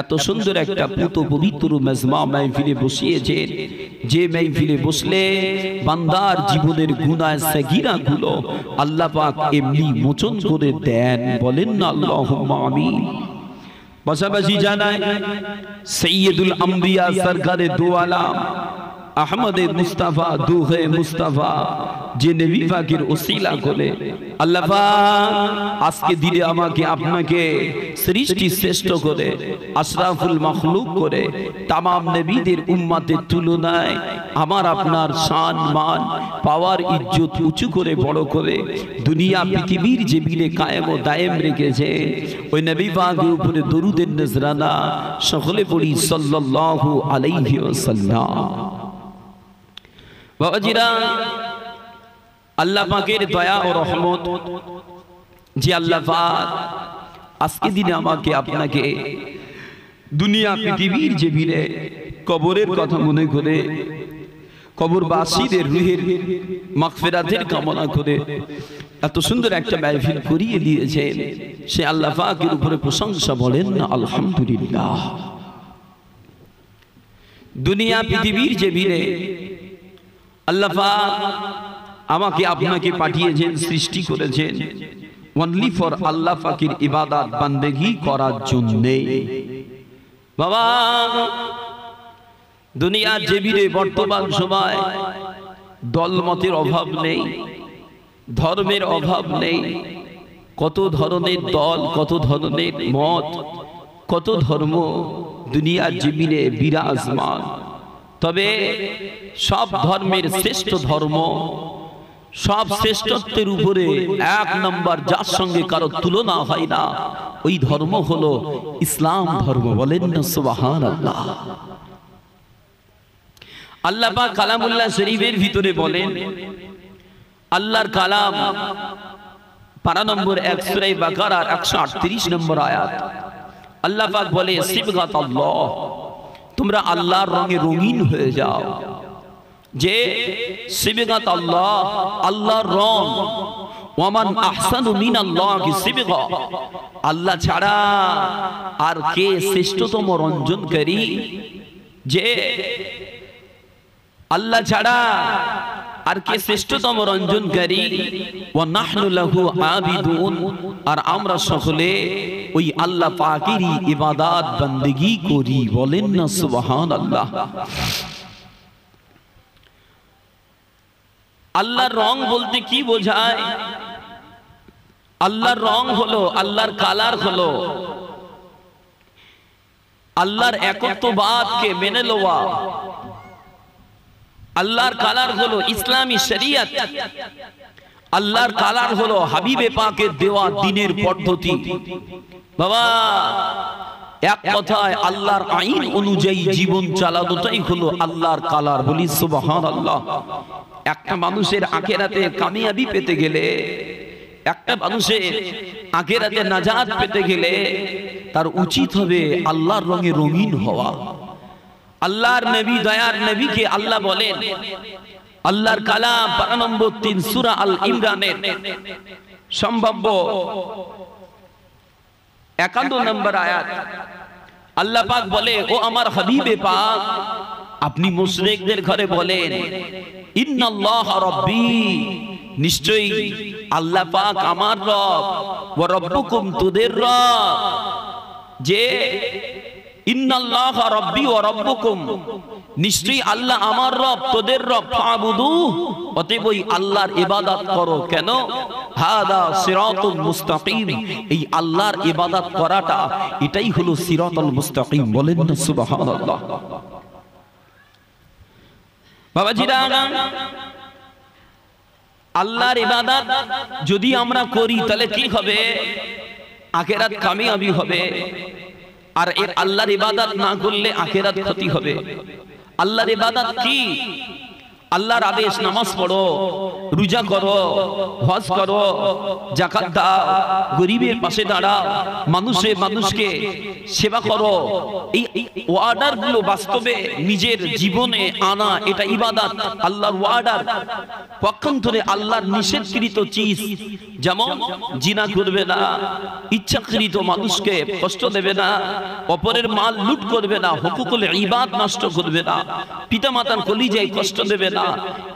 এত সুন্দর একটা পুত পবিত্র মেজমা মাহফিলে বসিয়েছেন যে মাহফিলে বসলে বান্দার জীবনের গুনাহ সাগীরা গুলো আল্লাহ পাক এমনি মোচন করে দেন বলেন না আল্লাহুম্মা আমিন পাশাপাশি জানায় সৈয়দুল আম্বিয়া সরকারে দো আলম अहमद मुस्तफा दूहे मुस्तफा जे नबी पाकेर उसीला करे अल्लाह पाक आज के दिने आमाके आपनाके सृष्टि श्रेष्ठ करे अशराफुल मखलूक करे तमाम नबीदेर उम्मतेर तुलनाय आमार आपनार शान मान पावर इज्जत उঁচু करे बड़ करे दुनिया पृथिवीर जमीने कायम ओ दायम रेखेছে ওই নবী পাকের উপরে দরুদের নজরানা সকলে পড়ি সাল্লাল্লাহু আলাইহি ওয়াসাল্লাম বাবাজিরা আল্লাহ পাকের দয়া ও রহমত যে আল্লাহ পাক আজকে দিনে আমাকে আপনাকে দুনিয়া পৃথিবীর জমিনে কবরের কথা মনে করে কবরবাসীদের রূহের মাগফিরাতের কামনা করে এত সুন্দর একটা মাহফিল করিয়ে দিয়েছেন সে আল্লাহ পাকের উপরে প্রশংসা বলেন না আলহামদুলিল্লাহ দুনিয়া পৃথিবীর জমিনে আল্লাহ পাক আমাকে আপনাকে পাঠিয়েছেন সৃষ্টি করেছেন অনলি ফর আল্লাহ পাকের ইবাদত বান্দেগি করার জন্য বাবা দুনিয়ার জমিনে বর্তমান সময় দলমতের অভাব নেই ধর্মের অভাব নেই কত ধরনের দল কত ধরনের মত কত ধর্ম দুনিয়ার জমিনে বিরাজমান তবে সব ধর্মের শ্রেষ্ঠ ধর্ম সব শ্রেষ্ঠত্বের উপরে এক নম্বর যার সঙ্গে কারো তুলনা হয় না ওই ধর্ম হলো ইসলাম ধর্ম বলেন না সুবহানাল্লাহ আল্লাহ পাক কালামুল্লাহ শরীফের ভিতরে বলেন আল্লাহর কালাম পারা নম্বর 1 সূরা বাকারার 138 নম্বর আয়াত আল্লাহ পাক বলে সিবগাতাল্লাহ তোমরা আল্লাহর রঙে রঙিন হয়ে যাও যে সিবগাত আল্লাহ আল্লাহর রং ওয়ামান আহসানু মিনাল্লাহি সিবগা আল্লাহ ছাড়া আর কে শ্রেষ্ঠতম রঞ্জনকারী যে আল্লাহ ছাড়া আর কে শ্রেষ্ঠতম রঞ্জনকারী ওয়া নাহনু লাহু আবিদুন আর আমরা সকলে ওই আল্লাহ পাকেরই ইবাদত বندگی করি বলেন না সুবহানাল্লাহ আল্লাহর রং বলতে কি বোঝায় আল্লাহর রং হলো আল্লাহর কালার হলো আল্লাহর একত্ববাদকে মেনে লওয়া আল্লাহর কালার হলো ইসলামী শরীয়ত আল্লাহর কালার হলো হাবিবে পাকের দেওয়া দ্বীনের পদ্ধতি বাবা এক কথায় আল্লাহর আইন অনুযায়ী জীবন চালানোটাই হলো আল্লাহর কালার বলি সুবহানাল্লাহ একটা মানুষের আখিরাতে কামিয়াবি পেতে গেলে একটা মানুষের আখিরাতে নাজাত পেতে গেলে তার উচিত হবে আল্লাহর রঙে রঙিন হওয়া আল্লাহর নবী দয়ার নবীকে আল্লাহ বলেন আল্লাহর কালাম পারা নম্বর 3 সূরা আল ইমরানের সম্ভাব্য 51 নম্বর আয়াত আল্লাহ পাক বলে ও আমার হাবিবে পাক আপনি মুশরিকদের ঘরে বলেন ইন্নাল্লাহ রাব্বি, নিশ্চয়ই আল্লাহ পাক আমার রব, ওয়া রাব্বুকুম তোদের রব, যে ইন্নাল্লাহ রাব্বি ওয়া রাব্বুকুম, নিশ্চয়ই আল্লাহ আমার রব তোদের রব, ফাবুদু, অতএব ওই আল্লাহর ইবাদত করো। কেন? হাদা সিরাতুল মুস্তাকিম, এই আল্লাহর ইবাদত করাটা এটাই হলো সিরাতুল মুস্তাকিম। বলেন না সুবহানাল্লাহ। বাবাজিরা, আল্লাহর ইবাদত যদি আমরা করি তাহলে কি হবে? আখিরাত কামিয়াবি হবে। আর এর আল্লাহর ইবাদত না করলে আখিরাত ক্ষতি হবে। আল্লাহর ইবাদত কি? আল্লাহর আদেশ, নামাজ পড়ো, রোজা করো, হজ করো, যাকাত দাও, গরিবের পাশে দাঁড়াও, মানুষকে সেবা করো। এই ওয়ার্ডার গুলো বাস্তবে নিজের জীবনে আনা, এটা ইবাদত। আল্লাহর ওয়ার্ডার, পক্ষান্তরে আল্লাহর নিষেধকৃত চিজ, যেমন জিনা করবে না, ইচ্ছাকৃত মানুষকে কষ্ট দেবে না, অপরের মাল লুট করবে না, হুকুকুল ইবাদ নষ্ট করবে না, পিতামাতার কলিজায় কষ্ট দেবে না,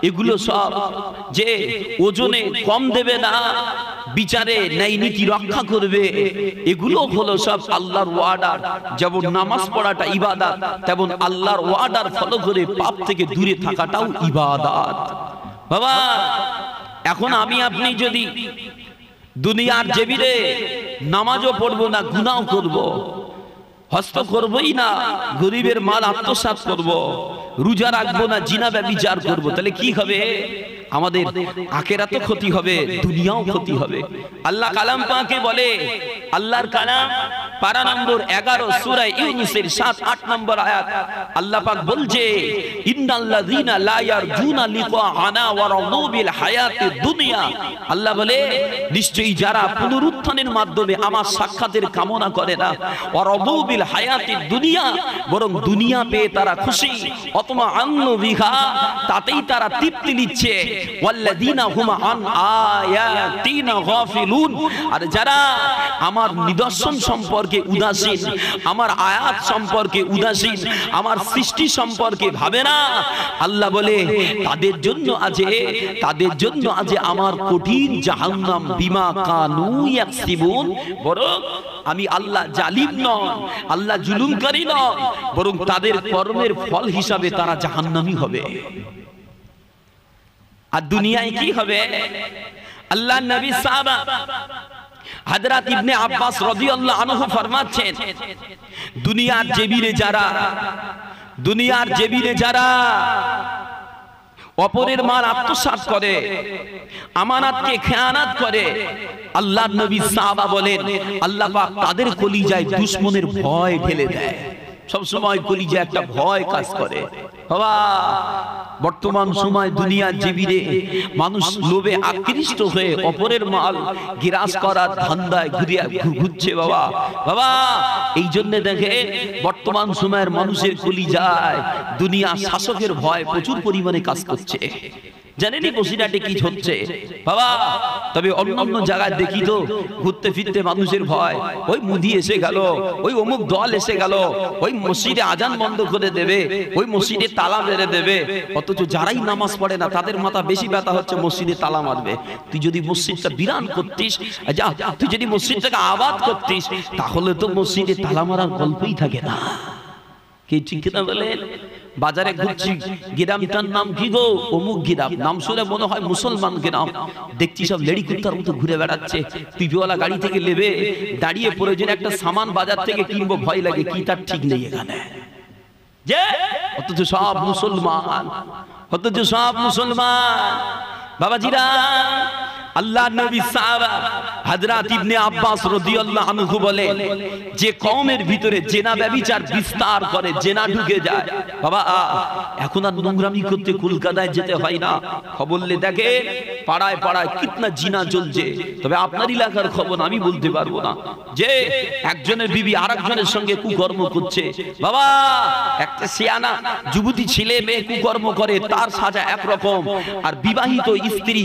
এগুলো সব যে ওজনে কম দেবে না, বিচারে ন্যায় নীতি রক্ষা করবে, এগুলো হলো সব আল্লাহর ওয়ার্ডার। যেমন নামাজ পড়াটা ইবাদত, তেমন আল্লাহর ওয়ার্ডার ফলো করে পাপ থেকে দূরে থাকাটাও ইবাদত। বাবা, এখন আমি আপনি যদি দুনিয়ার জেবিরে নামাজও পড়বো না, গুনাহ করব, হস্ত করবই না, গরিবের মাল আত্মসাৎ করব, রোজা রাখবো না, জিনা ব্যভিচার করব, তাহলে কি হবে? আমাদের আখিরাতও ক্ষতি হবে, দুনিয়াও ক্ষতি হবে। আল্লাহ কালাম পাকে বলে, আল্লাহর কালাম পারা নম্বর 11 সূরা ইউনূসের 7-8 নম্বর আয়াত, আল্লাহ পাক বলছে ইন্নাল্লাযীনা লা ইয়ারজুনা লিকাআনা ওয়া রাদু বিল হায়াতিদ দুনিয়া। আল্লাহ বলে, নিশ্চয়ই যারা পুনরুত্থানের মাধ্যমে আমার সাক্ষাতের কামনা করে না, ওয়া রাদু বিল হায়াতিদ দুনিয়া, বরং দুনিয়া পেয়ে তারা খুশি, অতমা আন্নু বিহা, তাতেই তারা তৃপ্তি নিচ্ছে, ওয়াল্লাযীনা হুম আন আয়াতিনা গাফিলুন, আর যারা আমার নিদর্শন সম্পর্কে উদাসীন, আমার আয়াত সম্পর্কে উদাসীন, আমার সৃষ্টি সম্পর্কে ভাবে না, আল্লাহ বলে তাদের জন্য আছে আমার কঠিন জাহান্নাম, বিমা কানু ইয়াকসিবুন। বরং আমি আল্লাহ জালিম নন, আল্লাহ জুলুমকারী নন, বরং তাদের কর্মের ফল হিসাবে তারা জাহান্নামী হবে। আর দুনিয়ায় কি হবে? আল্লাহ নবী সাহাবা হযরত ইবনে আব্বাস রাদিয়াল্লাহু আনহু ফরমাচ্ছেন, দুনিয়ার জেবিরে যারা অপরের মাল আত্মসাৎ করে, আমানাতকে খেয়ানত করে, আল্লাহর নবী সাহাবা বলেন আল্লাহ পাক তাদের কলিজায় দুশমনের ভয় ঢেলে দেয়। সব সময় কলিজায় একটা ভয় কাজ করে। বাবা, বর্তমান সময় দুনিয়ার জেবিরে মানুষ লোভে আকৃষ্ট হয়ে অপরের মাল গিরাস করার ধান্দায় ঘুরছে। বাবা, এই জন্য দেখে বর্তমান সময়ের মানুষের কলিজায় দুনিয়া শাসকের ভয় প্রচুর পরিমাণে কাজ করছে। জানেনি বসিরহাটে কি হচ্ছে বাবা? তবে অন্যান্য জায়গায় দেখি তো ঘুরতে ফিরতে মানুষের ভয়, ওই মুদি এসে গেল, ওই অমুক দল এসে গেল, ওই মসজিদে আজান বন্ধ করে দেবে, ওই মসজিদে তালা মেরে দেবে। অথচ যারাই নামাজ পড়ে না তাদের মাথা বেশি ব্যথা হচ্ছে মসজিদে তালা মারবে। তুই যদি মসজিদটা বিরান করতিস, তুই যদি মসজিদটাকে আবাদ করতিস, তাহলে তো মসজিদে তালা মারার গল্পই থাকে না। কি ঠিক না বলেন? বাজারে ঘুরছি, গ্রামটার নাম কি গো? অমুক গ্রাম। নাম শুনে মনে হয় মুসলমান গ্রাম, দেখছি সব লেডি কুত্তার মতো ঘুরে বেড়াচ্ছে। পিপিওয়ালা গাড়ি থেকে নেবে, দাঁড়িয়ে প্রয়োজনে একটা সামান বাজার থেকে কিনবো, ভয় লাগে কি তার ঠিক নেই এখানে। অথচ সব মুসলমান। বাবাজিরা, আল্লাহ নবী সাহাবা হযরত ইবনে আব্বাস রাদিয়াল্লাহু আনহু বলে, যে কওমের ভিতরে জেনা ব্যভিচার বিস্তার করে, জেনা ঢুকে যায়, বাবা এখন আর নোংরামি করতে কলকাতায় যেতে হয় না। খবর লে দেখে পাড়ায় পাড়ায় কিতনা জিনা চলছে। তবে আপনার এলাকার খবর আমি বলতে পারবো না, যে একজনের বিবি আরেকজনের সঙ্গে কুকর্ম করছে। বাবা, একটা সিয়ানা যুবতী ছেলে মেয়ে কুকর্ম করে, তার সাজা একরকম, আর বিবাহিত স্ত্রী,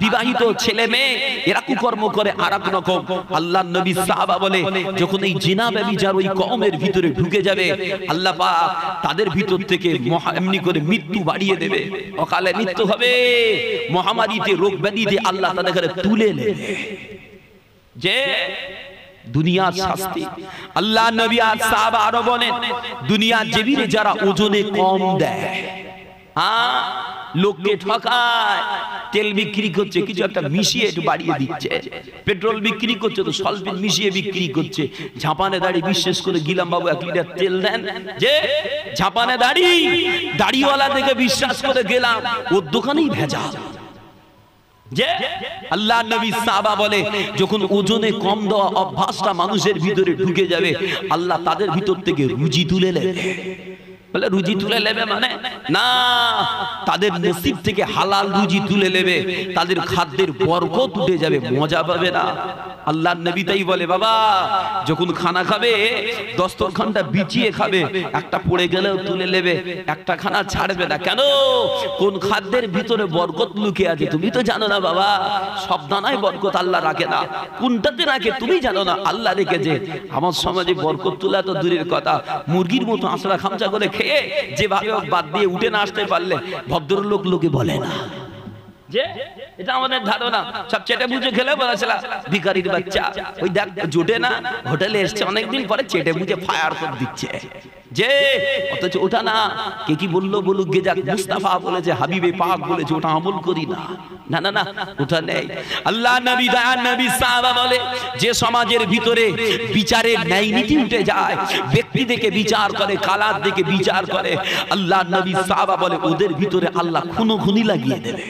বিবাহিত ছেলে মেয়ে এরা কুকর্ম করে আরেক রকম। আল্লাহর নবী সাহাবা বলে যখন এই জিনা ব্যভিচার ওই কওমের ভিতরে ঢুকে যাবে আল্লাহ পাক তাদের ভিতর থেকে এমনি করে মৃত্যু বাড়িয়ে দেবে, অকালে মৃত্যু হবে, মহামারীতে রোগ ব্যাধিতে আল্লাহ তাদের তুলে নেবে। যে দুনিয়ার শাস্তি আল্লাহ নবী আর সাহাবা আরো বলেন দুনিয়ার জমিনে যারা ওজনে কম দেয়, হ্যাঁ লোককে ঠকায়, তেল বিক্রি করছে কিছু একটা মিশিয়ে একটু বাড়িয়ে দিচ্ছে, পেট্রোল বিক্রি করছে তো স্বল্প মিশিয়ে বিক্রি করছে, ঝাপানে দাড়ি বিশেষ করে গিলাম বাবু 1 লিটার তেল দেন, যে ঝাপানে দাড়িওয়ালা থেকে বিশ্বাস করে গেলাম ওর দোকানেই ভেজাল। যে আল্লাহ নবী সাহাবা বলে যখন ওজনে কম দেওয়া অভ্যাসটা মানুষের ভিতরে ঢুকে যাবে আল্লাহ তাদের ভিতর থেকে রুজি তুলে নেবে। বলে রুজি তুলে নেবে মানে না, তাদের নসিব থেকে হালাল রুজি তুলে নেবে, তাদের খাদ্যের বরকত উঠে যাবে, মজা পাবে না। আল্লাহর নবী তাই বলে বাবা যখন খানা খাবে দস্তরখানটা বিছিয়ে খাবে, একটা পড়ে গেলেও তুলে নেবে, একটা খানা ছাড়বে না। কেন? কোন খাদ্যের ভিতরে বরকত লুকিয়ে আছে তুমি তো জানো না বাবা, সব দানায় বরকত আল্লাহ রাখে না, কোনটাতে রাখে তুমি জানো না, আল্লাহ রেখেছে। আমার সমাজে বরকত তোলা তো দূরের কথা, মুরগির মতো আঁচড়া খামচা করে খেয়ে যেভাবে বাদ দিয়ে উঠে না আসতে পারলে ভদ্রলোক লোকে বলে না। যে এটা আমাদের ধারণা, সব চেটে মুচে খেলে বলেছিল ভিখারির বাচ্চা, ওই দেখ জোটে না, হোটেলে এসছে অনেকদিন পরে চেটে মুচে ফায়ার করে দিচ্ছে। যে অথচ ওটা না, কে কি বললো বলুক গে যাক, মুস্তাফা বলেছে, হাবিবে পাক বলেছে, ওটা আমল করি না, না না না ওটা নেই। আল্লাহ নবী দয়ার নবী সাহাবা বলে যে সমাজের ভিতরে বিচারের ন্যায় নীতি উঠে যায়, ব্যক্তি দেখে বিচার করে, কালার দেখে বিচার করে, আল্লাহ নবী সাহাবা বলে ওদের ভিতরে আল্লাহ খুনোখুনি লাগিয়ে দেবে,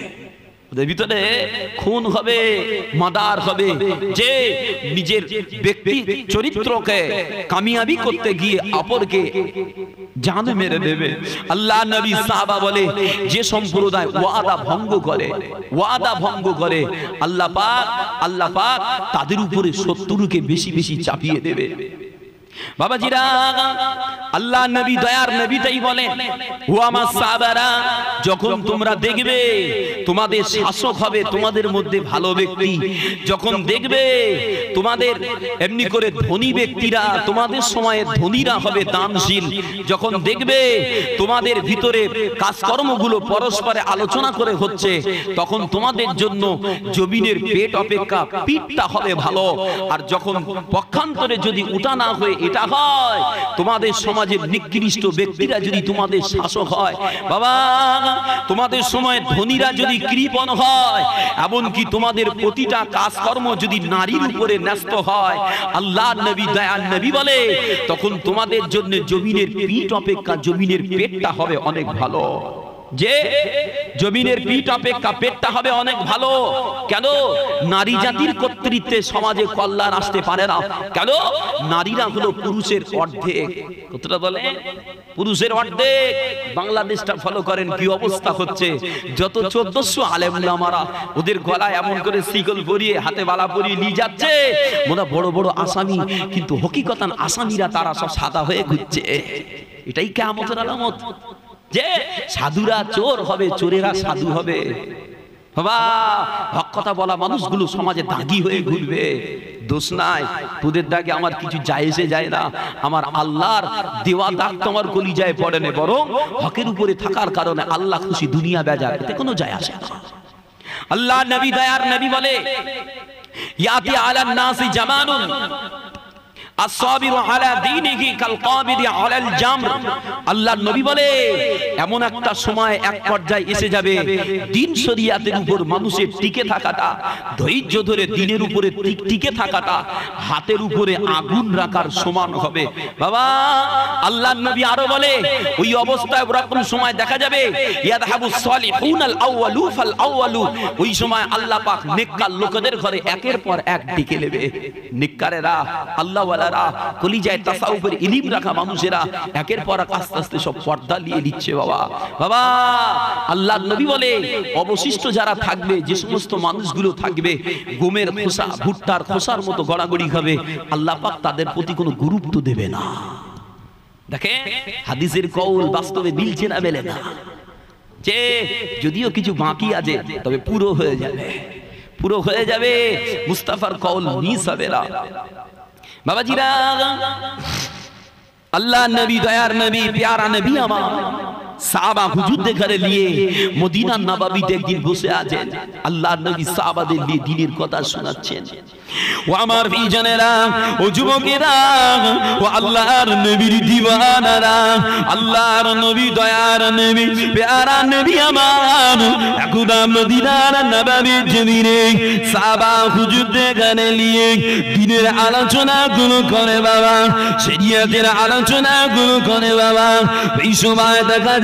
ওদের ভিতরে খুন হবে, মার্ডার হবে। যে নিজের ব্যক্তি চরিত্রকে কামিয়াবি করতে গিয়ে অপরকে জান মেরে দেবে। আল্লাহ নবী সাহাবা বলে যে সম্প্রদায় ওয়াদা ভঙ্গ করে আল্লাহ পাক তাদের উপরে শত্রুকে বেশি বেশি চাপিয়ে দেবে। বাবাজিরা আল্লাহ নবী দয়ার নবী তাই বলেন ও আমার সাহাবারা যখন তোমরা দেখবে তোমাদের শাসক হবে তোমাদের মধ্যে ভালো ব্যক্তি, যখন দেখবে তোমাদের এমনি করে ধনী ব্যক্তিরা তোমাদের সময়ে ধনীরা হবে দানশীল, যখন দেখবে তোমাদের ভিতরে কাজকর্মগুলো পরস্পরে আলোচনা করে হচ্ছে, তখন তোমাদের জন্য জমিনের পেট অপেক্ষা পিঠটা হবে ভালো। আর যখন পক্ষান্তরে যদি উঠা না হয়ে এটা হয়, তোমাদের সমাজের নিকৃষ্ট ব্যক্তিরা যদি তোমাদের শাসক হয়, বাবা তোমাদের সময় ধনীরা যদি কৃপণ হয়, এমনকি তোমাদের প্রতিটা কাজকর্ম যদি নারীর উপরে ন্যস্ত হয়, আল্লাহ নবী দয়ার নবী বলে তখন তোমাদের জন্য জমিনের পিঠ অপেক্ষা জমিনের পেটটা হবে অনেক ভালো। যে জমিনের পিঠ অপেক্ষা পেটটা হবে অনেক ভালো। কেন? নারী জাতির কর্তৃত্বে সমাজে কল্যাণ আসতে পারে না। কেন? নারীরা হলো পুরুষের অর্ধেক। কতটা বলে? পুরুষের অর্ধেক। বাংলাদেশটা ফলো করেন কি অবস্থা হচ্ছে, যত 1400 আলেম উলামারা ওদের গলায় এমন করে শিকল পরিয়ে হাতে বালা পরিয়ে নিয়ে যাচ্ছে, মোরা বড় বড় আসামি, কিন্তু হকিকতান আসামিরা তারা সব সাদা হয়ে ঘুরছে। এটাই কিয়ামতের আলামত। যে সাধুরা চোর হবে, চোরেরা সাধু হবে। বাবা হক কথা বলা মানুষগুলো সমাজে দাগি হয়ে ঘুরবে। দোষ নাই, তোদের দাগে আমার কিছু যায় না, আমার আল্লাহর দেওয়া দাগ তোমার কলিজায় পড়ে না, বরং হকের উপরে থাকার কারণে আল্লাহ খুশি, দুনিয়া বেজার, এতে কোনো যায় আসে না। আল্লাহ নবী দয়ার নবী বলে ইয়াতি আলান নাসি জামানুন আল্লাহর নবী বলে এমন একটা সময় এক পর্যায়ে এসে যাবে, দিন শরিয়াতের উপর মানুষের টিকে থাকাটা, ধৈর্য ধরে দিনের উপরে টিকে থাকাটা হাতের উপরে আগুন রাখার সমান হবে। বাবা আল্লাহর নবী আরো বলে ওই অবস্থায় ওরকম সময় দেখা যাবে ইয়াযহাবুস সালিহুনাল আউয়ালু ফাল আউয়ালু, ওই সময় আল্লাহ পাক নেককার লোকদের ঘরে একের পর এক ডেকে নেবে। নেককারেরা, আল্লাহওয়ালা, কলিজায় তাসাউফের ইলম রাখা মানুষেরা একের পর এক আস্তে আস্তে সব পর্দা নিয়ে নিচ্ছে। বাবা আল্লাহর নবী বলে অবশিষ্ট যারা থাকবে, যে সমস্ত মানুষগুলো থাকবে গমের খোসা, ভুট্টার খোসার মতো গড়াগড়ি খাবে, আল্লাহ পাক তাদের প্রতি কোনো গুরুত্ব দেবে না। দেখে হাদিসের কওল বাস্তবে মিলছে না, মেলে না। যে যদিও কিছু বাকি আছে তবে পুরো হয়ে যাবে, পুরো হয়ে যাবে, মুস্তাফার কওল মিস হবে না। বাবাজিরা, अल्लाह नबी दयार नबी प्यारा नबी আমার সাহাবা হুজুরদের ঘরে নিয়ে মদিনা নববীতে একদিন বসে আছেন। আল্লাহর নবী সাহাবাদের নিয়ে দ্বীনের কথা শোনাচ্ছেন। ও আমার ভাইজানেরা, ও যুবকেরা, ও আল্লাহর নবীর দিওয়ানারা, আল্লাহর নবী দয়ার নবী প্যারা নবী আমার একদা মদিনার নববীর জমিনে সাহাবা হুজুরদের ঘরে নিয়ে দ্বীনের আলোচনা গুলো করে বাবা, শরীয়তের আলোচনা গুলো করে বাবা। এই সময় দেখা